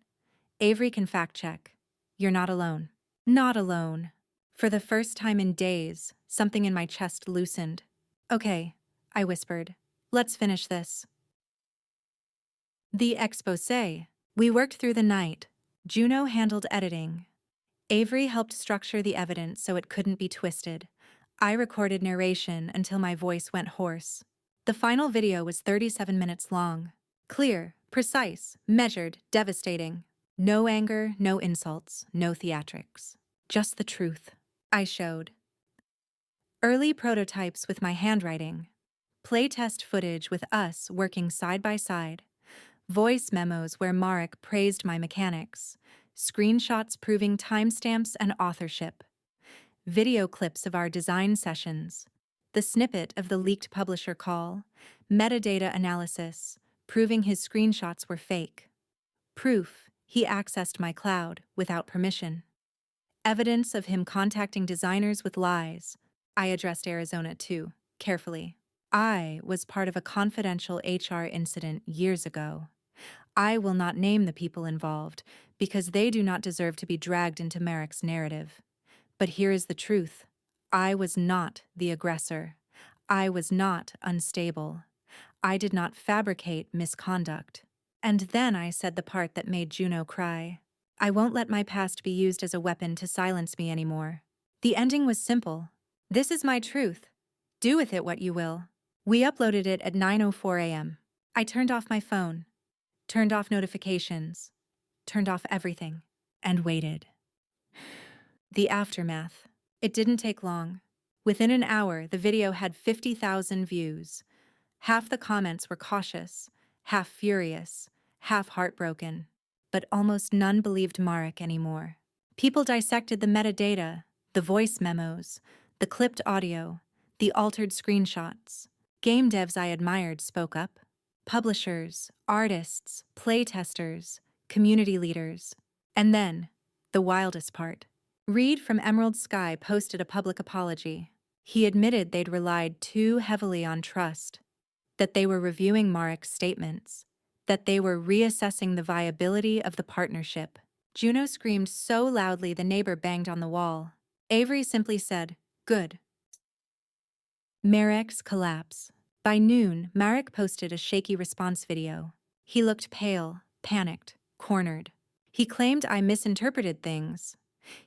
Avery can fact-check. You're not alone. Not alone. For the first time in days, something in my chest loosened. Okay, I whispered. Let's finish this. The exposé. We worked through the night. Juno handled editing. Avery helped structure the evidence so it couldn't be twisted. I recorded narration until my voice went hoarse. The final video was 37 minutes long. Clear, precise, measured, devastating. No anger, no insults, no theatrics. Just the truth. I showed early prototypes with my handwriting, playtest footage with us working side by side, voice memos where Marek praised my mechanics, screenshots proving timestamps and authorship, video clips of our design sessions, the snippet of the leaked publisher call, metadata analysis, proving his screenshots were fake, proof he accessed my cloud without permission, evidence of him contacting designers with lies. I addressed Arizona too, carefully. I was part of a confidential HR incident years ago. I will not name the people involved because they do not deserve to be dragged into Marek's narrative. But here is the truth. I was not the aggressor. I was not unstable. I did not fabricate misconduct. And then I said the part that made Juno cry. I won't let my past be used as a weapon to silence me anymore. The ending was simple. This is my truth. Do with it what you will. We uploaded it at 9:04 a.m. I turned off my phone, turned off notifications, turned off everything, and waited. The aftermath. It didn't take long. Within an hour, the video had 50,000 views. Half the comments were cautious, half furious, half heartbroken. But almost none believed Marek anymore. People dissected the metadata, the voice memos, the clipped audio, the altered screenshots. Game devs I admired spoke up. Publishers, artists, playtesters, community leaders. And then, the wildest part. Reed from Emerald Sky posted a public apology. He admitted they'd relied too heavily on trust, that they were reviewing Marek's statements, that they were reassessing the viability of the partnership. Juno screamed so loudly the neighbor banged on the wall. Avery simply said, "Good." Marek's collapse. By noon, Marek posted a shaky response video. He looked pale, panicked, cornered. He claimed I misinterpreted things.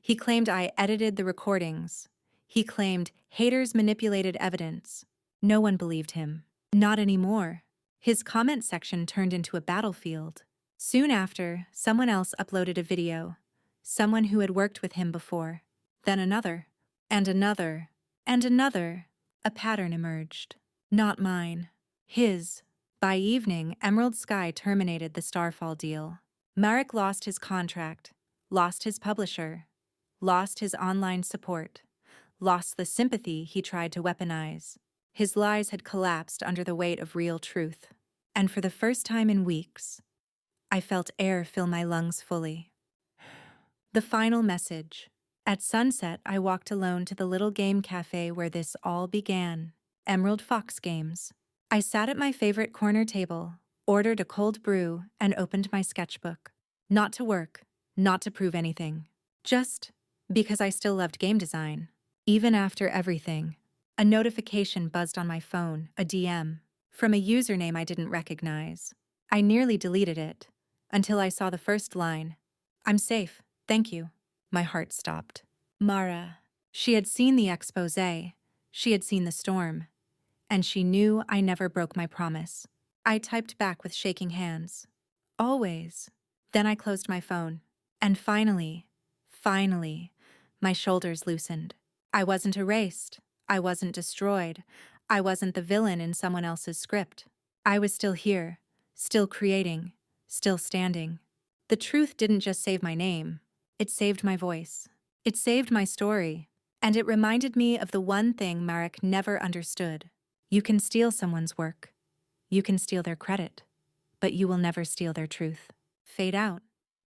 He claimed I edited the recordings. He claimed haters manipulated evidence. No one believed him. Not anymore. His comment section turned into a battlefield. Soon after, someone else uploaded a video. Someone who had worked with him before. Then another. And another. And another. A pattern emerged. Not mine. His. By evening, Emerald Sky terminated the Starfall deal. Marek lost his contract, lost his publisher, lost his online support, lost the sympathy he tried to weaponize. His lies had collapsed under the weight of real truth. And for the first time in weeks, I felt air fill my lungs fully. The final message. At sunset, I walked alone to the little game cafe where this all began. Emerald Fox Games. I sat at my favorite corner table, ordered a cold brew, and opened my sketchbook. Not to work, not to prove anything. Just because I still loved game design. Even after everything. A notification buzzed on my phone, a DM, from a username I didn't recognize. I nearly deleted it, until I saw the first line. "I'm safe, thank you." My heart stopped. Mara. She had seen the exposé. She had seen the storm. And she knew I never broke my promise. I typed back with shaking hands. Always. Then I closed my phone. And finally, my shoulders loosened. I wasn't erased. I wasn't destroyed. I wasn't the villain in someone else's script. I was still here, still creating, still standing. The truth didn't just save my name. It saved my voice. It saved my story. And it reminded me of the one thing Marek never understood. You can steal someone's work. You can steal their credit. But you will never steal their truth. Fade out.